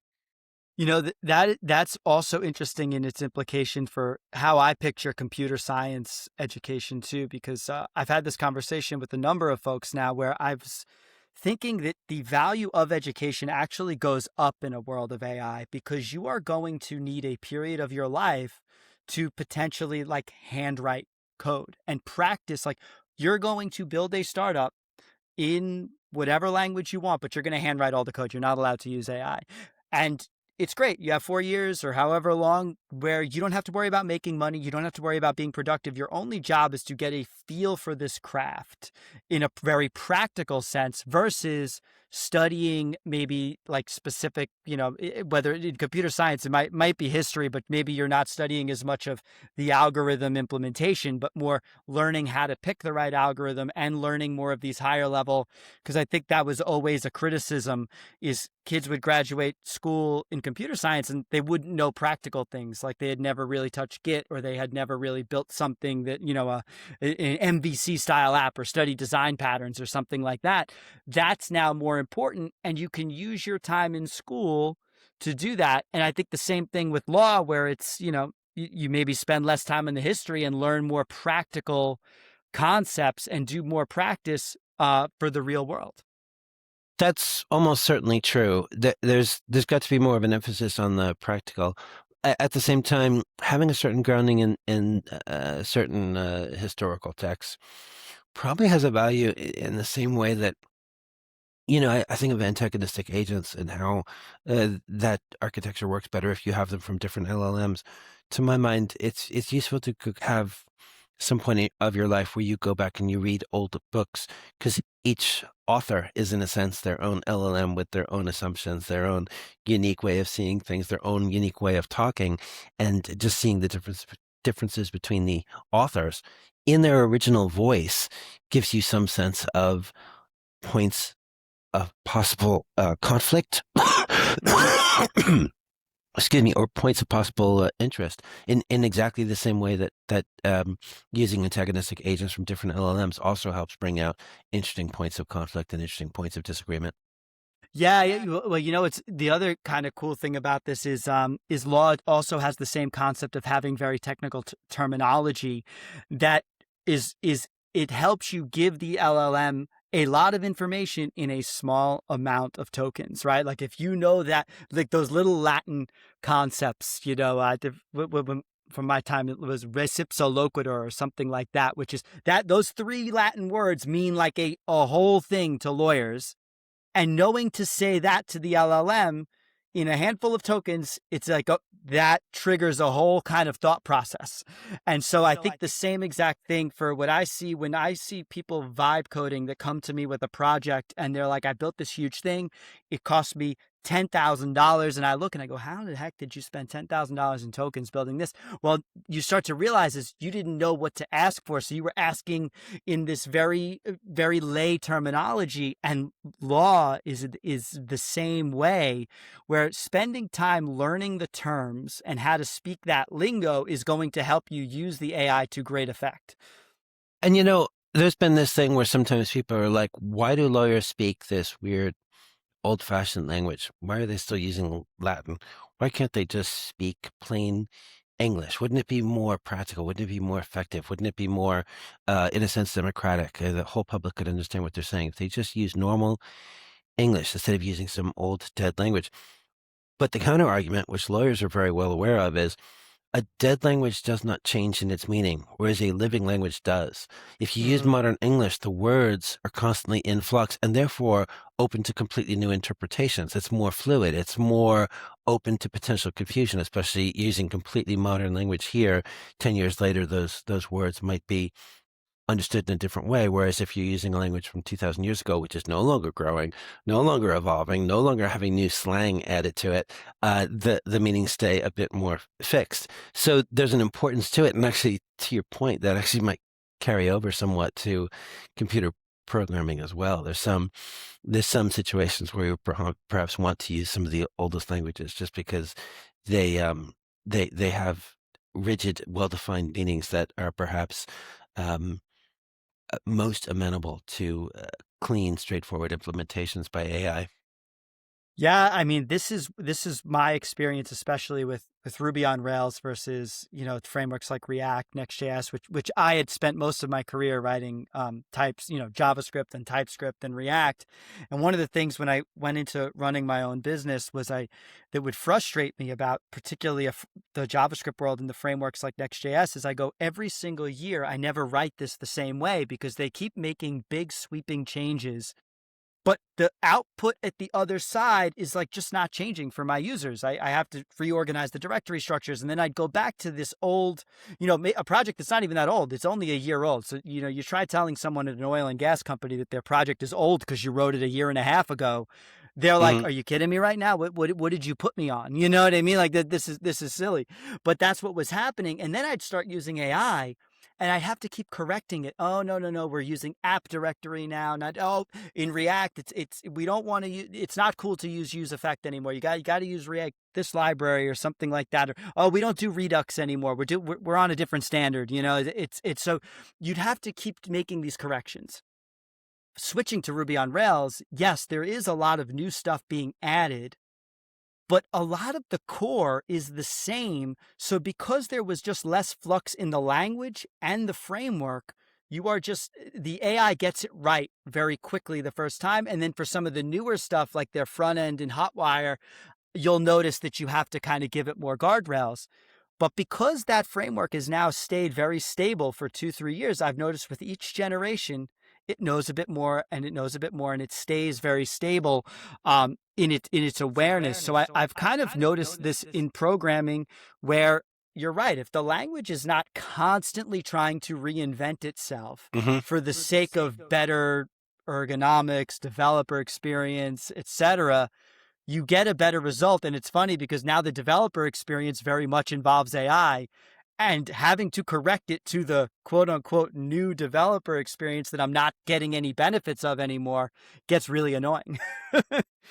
That's also interesting in its implication for how I picture computer science education too, because I've had this conversation with a number of folks now where I was thinking that the value of education actually goes up in a world of AI, because you are going to need a period of your life to potentially like handwrite code and practice. Like, you're going to build a startup in whatever language you want, but you're going to handwrite all the code. You're not allowed to use AI. And it's great. You have 4 years or however long where you don't have to worry about making money. You don't have to worry about being productive. Your only job is to get a feel for this craft in a very practical sense, versus studying maybe like specific, whether in computer science, it might be history, but maybe you're not studying as much of the algorithm implementation, but more learning how to pick the right algorithm and learning more of these higher level. Because I think that was always a criticism, is kids would graduate school in computer science and they wouldn't know practical things, like they had never really touched Git, or they had never really built something that, an MVC style app or study design patterns or something like that. That's now more important, and you can use your time in school to do that. And I think the same thing with law, where it's, you maybe spend less time in the history and learn more practical concepts and do more practice for the real world. That's almost certainly true. There's got to be more of an emphasis on the practical. At the same time, having a certain grounding in certain historical texts probably has a value in the same way that, I think of antagonistic agents and how that architecture works better if you have them from different LLMs. To my mind, it's useful to have some point of your life where you go back and you read old books, because each author is, in a sense, their own LLM with their own assumptions, their own unique way of seeing things, their own unique way of talking, and just seeing the differences between the authors in their original voice gives you some sense of points of possible conflict. Excuse me, or points of possible interest in exactly the same way that using antagonistic agents from different LLMs also helps bring out interesting points of conflict and interesting points of disagreement. Yeah, well, it's the other kind of cool thing about this is law also has the same concept of having very technical terminology that is it helps you give the LLM a lot of information in a small amount of tokens, right? Like, if you know that, like those little Latin concepts, from my time, it was res ipsa loquitur or something like that, which is that those three Latin words mean like a whole thing to lawyers. And knowing to say that to the LLM in a handful of tokens, it's like that triggers a whole kind of thought process. And so I think the same exact thing for what I see when I see people vibe coding that come to me with a project and they're like, I built this huge thing. It cost me $10,000. And I look and I go, how the heck did you spend $10,000 in tokens building this? Well, you start to realize is you didn't know what to ask for. So you were asking in this very, very lay terminology, and law is the same way, where spending time learning the terms and how to speak that lingo is going to help you use the AI to great effect. And there's been this thing where sometimes people are like, why do lawyers speak this weird old-fashioned language? Why are they still using Latin? Why can't they just speak plain English? Wouldn't it be more practical? Wouldn't it be more effective? Wouldn't it be more, in a sense, democratic? The whole public could understand what they're saying if they just use normal English instead of using some old, dead language. But the counter argument, which lawyers are very well aware of, is, A dead language does not change in its meaning, whereas a living language does. If you use Hmm. modern English, the words are constantly in flux and therefore open to completely new interpretations. It's more fluid. It's more open to potential confusion, especially using completely modern language here. 10 years later, those words might be understood in a different way. Whereas if you're using a language from 2000 years ago, which is no longer growing, no longer evolving, no longer having new slang added to it, the meanings stay a bit more fixed. So there's an importance to it. And actually, to your point, that actually might carry over somewhat to computer programming as well. There's some situations where you perhaps want to use some of the oldest languages just because they they have rigid, well-defined meanings that are perhaps um, most amenable to clean, straightforward implementations by AI. Yeah, I mean, this is my experience, especially with Ruby on Rails versus frameworks like React, Next.js, which I had spent most of my career writing types, JavaScript and TypeScript and React. And one of the things when I went into running my own business that would frustrate me about particularly the JavaScript world and the frameworks like Next.js is I go every single year I never write this the same way because they keep making big sweeping changes, but the output at the other side is like just not changing for my users. I have to reorganize the directory structures, and then I'd go back to this old, a project that's not even that old. It's only a year old. So, you try telling someone at an oil and gas company that their project is old because you wrote it a year and a half ago. They're like, Hmm. "Are you kidding me right now? What did you put me on?" You know what I mean? Like that. This is silly, but that's what was happening. And then I'd start using AI, and I'd have to keep correcting it. Oh, no, no, no, we're using app directory now. Not in React, it's we don't want to use. It's not cool to use effect anymore. You got to use React this library or something like that. Or oh, we don't do Redux anymore. We're on a different standard. It's so you'd have to keep making these corrections. Switching to Ruby on Rails, yes, there is a lot of new stuff being added, but a lot of the core is the same. So because there was just less flux in the language and the framework, the AI gets it right very quickly the first time. And then for some of the newer stuff like their front end and Hotwire, you'll notice that you have to kind of give it more guardrails. But because that framework has now stayed very stable for 2, 3 years, I've noticed with each generation, it knows a bit more and it knows a bit more and it stays very stable in its awareness. So I've kind of noticed this in programming where you're right. If the language is not constantly trying to reinvent itself Hmm. for the sake of better ergonomics, developer experience, etc., you get a better result. And it's funny because now the developer experience very much involves AI, and having to correct it to the quote unquote new developer experience that I'm not getting any benefits of anymore gets really annoying.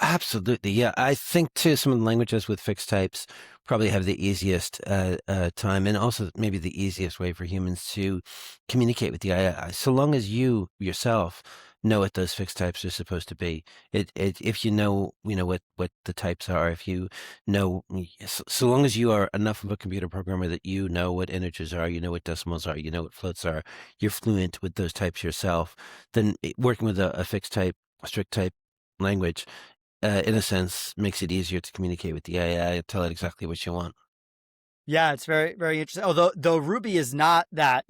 Absolutely. Yeah. I think too, some of the languages with fixed types probably have the easiest time and also maybe the easiest way for humans to communicate with the AI. So long as you yourself know what those fixed types are supposed to be. If you know what the types are, if you know, so long as you are enough of a computer programmer that you know what integers are, you know what decimals are, you know what floats are, you're fluent with those types yourself, then working with a fixed type, a strict type language in a sense, makes it easier to communicate with the AI and tell it exactly what you want. Yeah, it's very, very interesting. Although though Ruby is not that,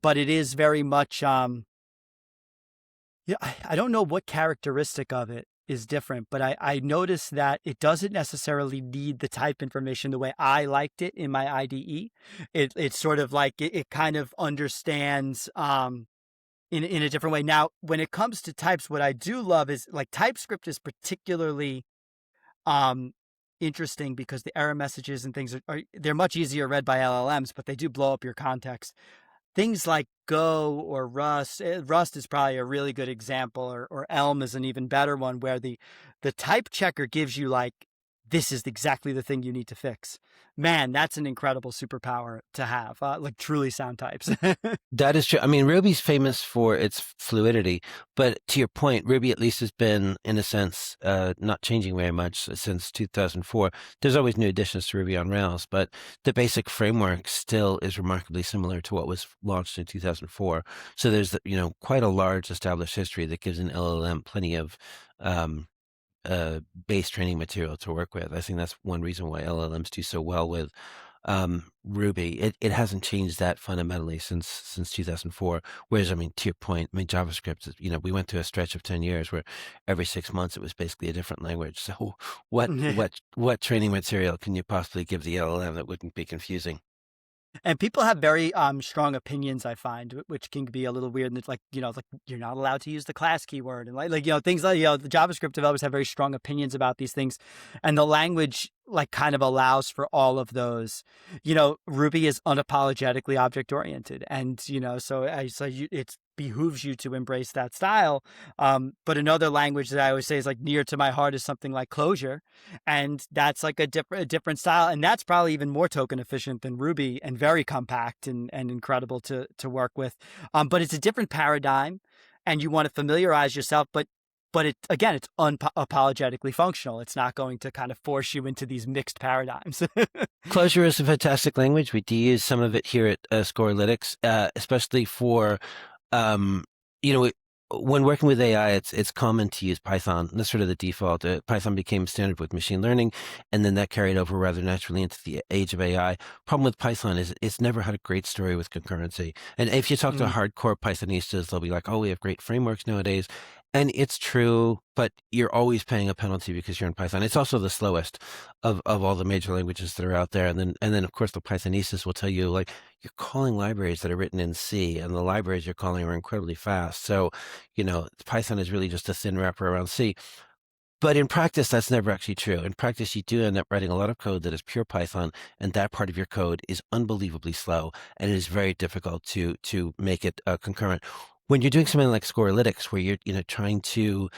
but it is very much yeah, I don't know what characteristic of it is different, but I noticed that it doesn't necessarily need the type information the way I liked it in my IDE. It's sort of like it kind of understands in a different way. Now, when it comes to types, what I do love is like TypeScript is particularly um interesting because the error messages and things they're much easier read by LLMs, but they do blow up your context. Things like Go or Rust. Rust is probably a really good example, or Elm is an even better one, where the type checker gives you like, this is exactly the thing you need to fix. Man, that's an incredible superpower to have, like truly sound types. That is true. I mean, Ruby's famous for its fluidity, but to your point, Ruby at least has been, in a sense, not changing very much since 2004. There's always new additions to Ruby on Rails, but the basic framework still is remarkably similar to what was launched in 2004. So there's, quite a large established history that gives an LLM plenty of um, base training material to work with. I think that's one reason why LLMs do so well with Ruby. It hasn't changed that fundamentally since 2004. Whereas, I mean, to your point, I mean, JavaScript, we went through a stretch of 10 years where every 6 months it was basically a different language. So what training material can you possibly give the LLM that wouldn't be confusing? And people have very strong opinions, I find, which can be a little weird. And it's like, it's like you're not allowed to use the class keyword, and like things like the JavaScript developers have very strong opinions about these things, and the language like kind of allows for all of those. Ruby is unapologetically object oriented, and it behooves you to embrace that style. But another language that I always say is like near to my heart is something like Clojure, and that's like a different style, and that's probably even more token efficient than Ruby and very compact and incredible to work with. But it's a different paradigm, and you want to familiarize yourself, but it again, it's unapologetically functional. It's not going to kind of force you into these mixed paradigms. Clojure is a fantastic language. We do use some of it here at Scorealytics, especially for um, you know, when working with AI, it's common to use Python. That's sort of the default. Python became standard with machine learning, and then that carried over rather naturally into the age of AI. Problem with Python is it's never had a great story with concurrency. And if you talk to Mm. hardcore Pythonistas, they'll be like, "Oh, we have great frameworks nowadays." And it's true, but you're always paying a penalty because you're in Python. It's also the slowest of all the major languages that are out there. And then of course the Pythonistas will tell you like you're calling libraries that are written in C, and the libraries you're calling are incredibly fast. So, Python is really just a thin wrapper around C. But in practice, that's never actually true. In practice, you do end up writing a lot of code that is pure Python, and that part of your code is unbelievably slow, and it is very difficult to make it concurrent. When you're doing something like Scorealytics, where you're trying to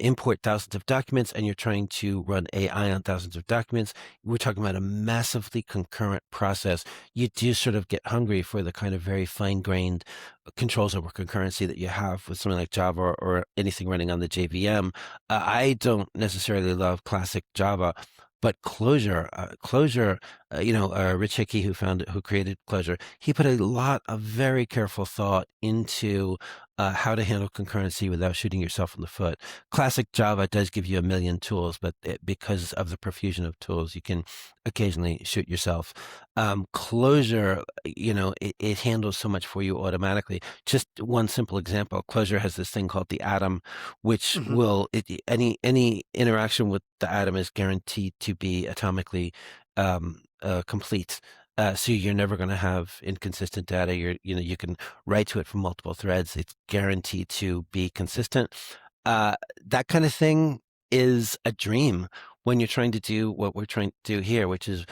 import thousands of documents and you're trying to run AI on thousands of documents, we're talking about a massively concurrent process. You do sort of get hungry for the kind of very fine-grained controls over concurrency that you have with something like Java or anything running on the JVM. I don't necessarily love classic Java, but Clojure, Rich Hickey, who created Clojure, he put a lot of very careful thought into how to handle concurrency without shooting yourself in the foot. Classic Java does give you a million tools, but because of the profusion of tools, you can occasionally shoot yourself. Clojure, it handles so much for you automatically. Just one simple example, Clojure has this thing called the atom, which Mhm. will any interaction with the atom is guaranteed to be atomically complete. So you're never going to have inconsistent data. You can write to it from multiple threads. It's guaranteed to be consistent. That kind of thing is a dream when you're trying to do what we're trying to do here, which is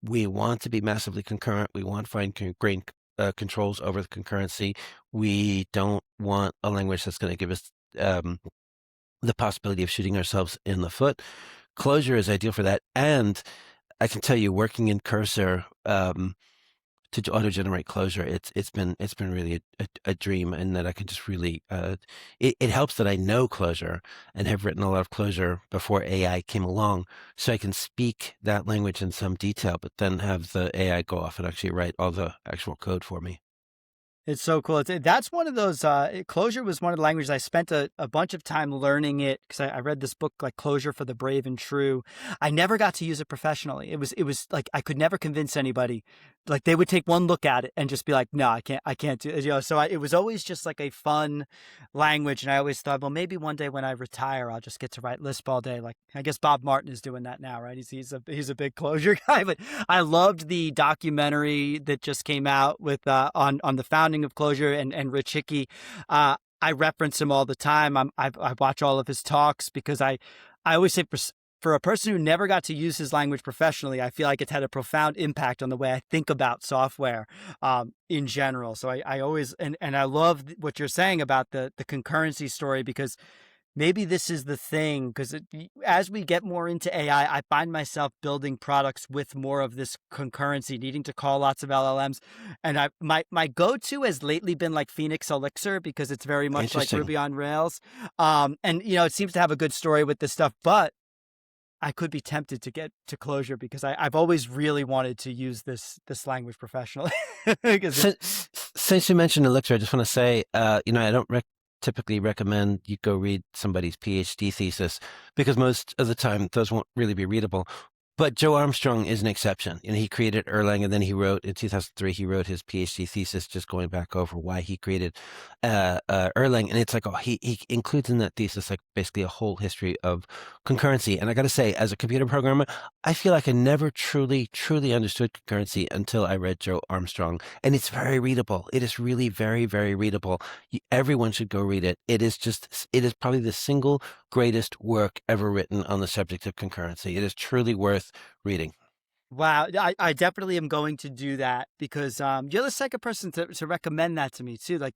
we want to be massively concurrent. We want fine-grained controls over the concurrency. We don't want a language that's going to give us the possibility of shooting ourselves in the foot. Clojure is ideal for that. And I can tell you, working in Cursor to auto-generate Clojure, it's been really a dream, and that I can just really it helps that I know Clojure and have written a lot of Clojure before AI came along, so I can speak that language in some detail, but then have the AI go off and actually write all the actual code for me. It's so cool. That's one of those. Clojure was one of the languages I spent a bunch of time learning it because I read this book like Clojure for the Brave and True. I never got to use it professionally. It was like I could never convince anybody. Like they would take one look at it and just be like, "No, I can't do it." So it was always just like a fun language, and I always thought, well, maybe one day when I retire, I'll just get to write Lisp all day. Like I guess Bob Martin is doing that now, right? He's a big Clojure guy. But I loved the documentary that just came out with on the founding of Clojure and Rich Hickey. I reference him all the time. I watch all of his talks because I always say for a person who never got to use his language professionally, I feel like it's had a profound impact on the way I think about software in general. So I always and I love what you're saying about the concurrency story because maybe this is the thing because as we get more into AI, I find myself building products with more of this concurrency, needing to call lots of LLMs. And my go-to has lately been like Phoenix Elixir because it's very much like Interesting. Ruby on Rails. And it seems to have a good story with this stuff, but I could be tempted to get to Clojure because I've always really wanted to use this language professionally because it's Since you mentioned Elixir, I just want to say, I don't typically recommend you go read somebody's PhD thesis because most of the time those won't really be readable. But Joe Armstrong is an exception. He created Erlang, and then he wrote in 2003. He wrote his PhD thesis, just going back over why he created Erlang. And it's like, oh, he includes in that thesis like basically a whole history of concurrency. And I got to say, as a computer programmer, I feel like I never truly understood concurrency until I read Joe Armstrong. And it's very readable. It is really very readable. Everyone should go read it. It is probably the single greatest work ever written on the subject of concurrency. It is truly worth reading. Wow, I definitely am going to do that because you're the second person to recommend that to me too. Like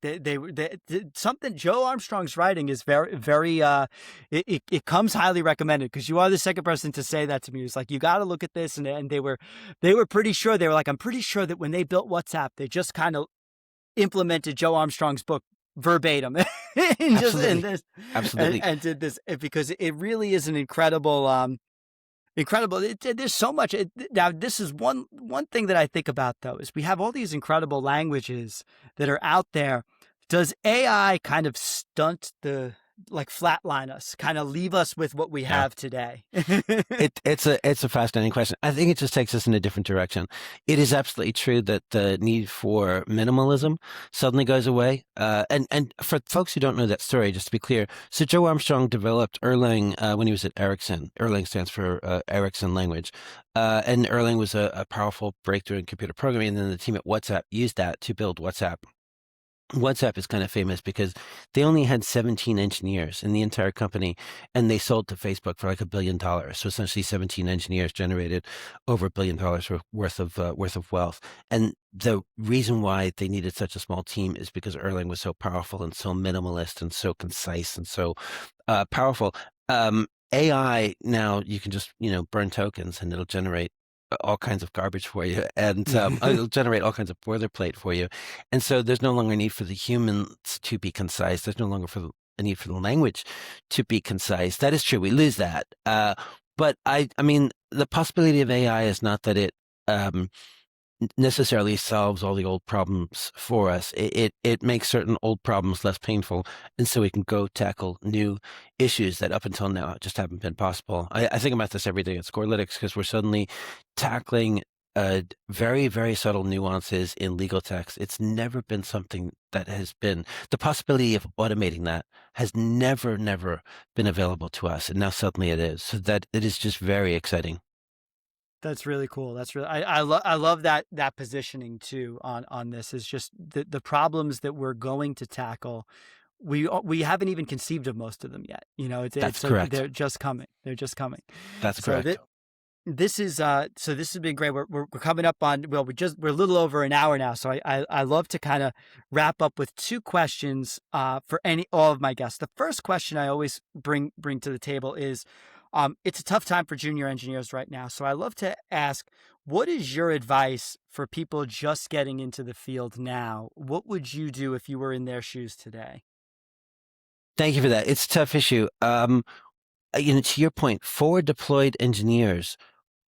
something Joe Armstrong's writing is very it comes highly recommended because you are the second person to say that to me. It's like you got to look at this, and they were pretty sure. They were like, I'm pretty sure that when they built WhatsApp, they just kind of implemented Joe Armstrong's book verbatim and just in Absolutely. this Absolutely. and did this because it really is an incredible. There's so much. Now, this is one thing that I think about though is we have all these incredible languages that are out there. Does AI kind of stunt flatline us, kind of leave us with what we Yeah. have today? It's a fascinating question. I think it just takes us in a different direction. It is absolutely true that the need for minimalism suddenly goes away. And for folks who don't know that story, just to be clear, so Joe Armstrong developed Erlang when he was at Ericsson. Erlang stands for Ericsson language, and Erlang was a powerful breakthrough in computer programming. And then the team at WhatsApp used that to build WhatsApp. WhatsApp is kind of famous because they only had 17 engineers in the entire company, and they sold to Facebook for like $1 billion. So essentially, 17 engineers generated over $1 billion worth of wealth. And the reason why they needed such a small team is because Erlang was so powerful and so minimalist and so concise and so powerful. AI now you can just burn tokens and it'll generate all kinds of garbage for you, and it'll generate all kinds of boilerplate for you. And so there's no longer a need for the humans to be concise. There's no longer a need for the language to be concise. That is true. We lose that. But I mean, the possibility of AI is not that it necessarily solves all the old problems for us. It makes certain old problems less painful, and so we can go tackle new issues that up until now just haven't been possible. I think about this every day at Scorealytics because we're suddenly tackling very subtle nuances in legal text. It's never been something that has been the possibility of automating that has never been available to us, and now suddenly it is. So that it is just very exciting. That's really cool. That's really I love that positioning too on this is just the problems that we're going to tackle. We haven't even conceived of most of them yet. That's It's correct. they're just coming. They're just coming. That's So correct. this is so this has been great. We're coming up on we're a little over an hour now. So I love to kind of wrap up with two questions for all of my guests. The first question I always bring to the table is it's a tough time for junior engineers right now. So I love to ask, what is your advice for people just getting into the field now? What would you do if you were in their shoes today? Thank you for that. It's a tough issue. To your point, forward deployed engineers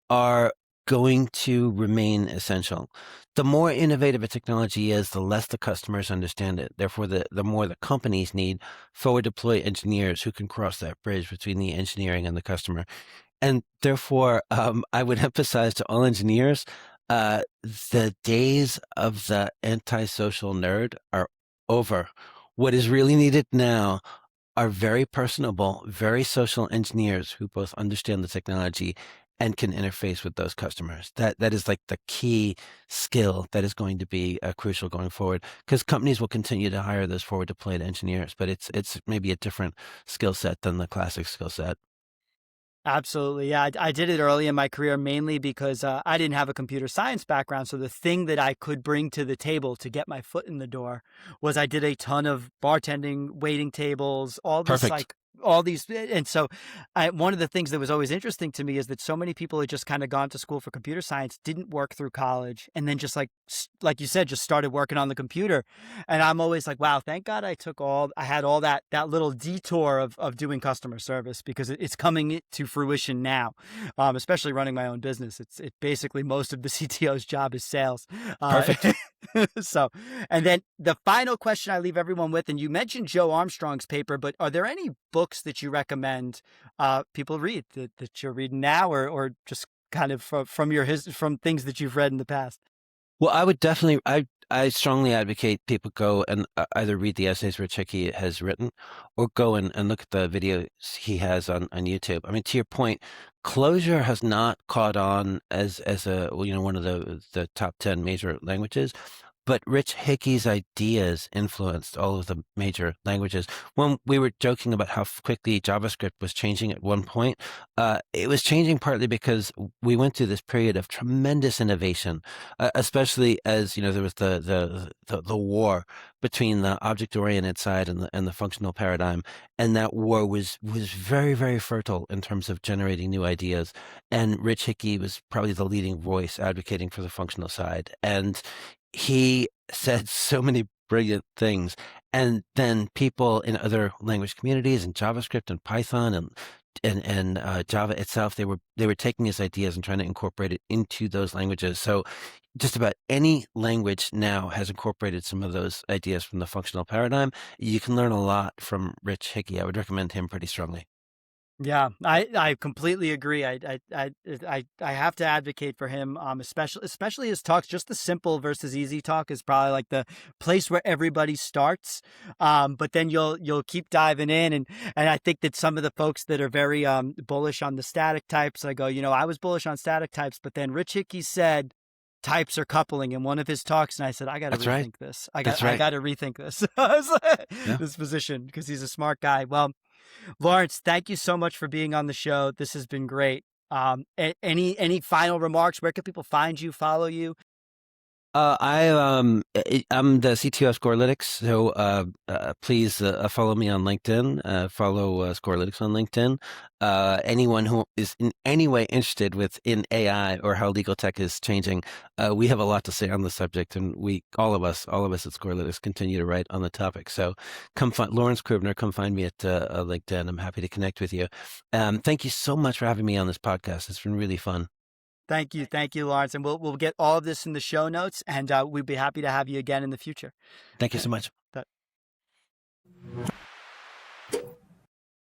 are going to remain essential. The more innovative a technology is, the less the customers understand it. Therefore, the more the companies need forward deployed engineers who can cross that bridge between the engineering and the customer. And therefore, I would emphasize to all engineers, the days of the antisocial nerd are over. What is really needed now are very personable, very social engineers who both understand the technology and can interface with those customers. That is like the key skill that is going to be crucial going forward, because companies will continue to hire those forward deployed engineers, but it's maybe a different skill set than the classic skill set. Absolutely. Yeah, I did it early in my career mainly because I didn't have a computer science background. So the thing that I could bring to the table to get my foot in the door was I did a ton of bartending, waiting tables, Perfect. all these. And so one of the things that was always interesting to me is that so many people had just kind of gone to school for computer science, didn't work through college, and then just like you said, just started working on the computer. And I'm always like, wow, thank God I had all that little detour of doing customer service because it's coming to fruition now. Especially running my own business. It basically most of the CTO's job is sales. Perfect. So, and then the final question I leave everyone with, and you mentioned Joe Armstrong's paper, but are there any books that you recommend people read that you're reading now or just kind of from things that you've read in the past. Well, I would definitely, I strongly advocate people go and either read the essays Rich Hickey has written or go and look at the videos he has on YouTube. I mean, to your point, Clojure has not caught on as a, well, one of the top 10 major languages. But Rich Hickey's ideas influenced all of the major languages. When we were joking about how quickly JavaScript was changing at one point, it was changing partly because we went through this period of tremendous innovation, especially as there was the war between the object-oriented side and the functional paradigm, and that war was very, very fertile in terms of generating new ideas. And Rich Hickey was probably the leading voice advocating for the functional side, and he said so many brilliant things. And then people in other language communities and JavaScript and Python and Java itself, they were taking his ideas and trying to incorporate it into those languages. So just about any language now has incorporated some of those ideas from the functional paradigm. You can learn a lot from Rich Hickey. I would recommend him pretty strongly. Yeah, I completely agree. I have to advocate for him, especially his talks. Just the simple versus easy talk is probably like the place where everybody starts. But then you'll keep diving in, and I think that some of the folks that are very bullish on the static types, I go, I was bullish on static types, but then Rich Hickey said types are coupling in one of his talks, and I said, I got to That's right. rethink this. That's right. I got to rethink this. I was like, Yeah. this position, because he's a smart guy. Well, Lawrence, thank you so much for being on the show. This has been great. Any final remarks? Where can people find you, follow you? I'm the CTO of Scorealytics, so please follow me on LinkedIn. Follow Scorealytics on LinkedIn. Anyone who is in any way interested in AI or how legal tech is changing, we have a lot to say on the subject, and all of us at Scorealytics continue to write on the topic. So come find Lawrence Krubner. Come find me at LinkedIn. I'm happy to connect with you. Thank you so much for having me on this podcast. It's been really fun. Thank you, Lawrence, and we'll get all of this in the show notes, and we'd be happy to have you again in the future. Thank you so much.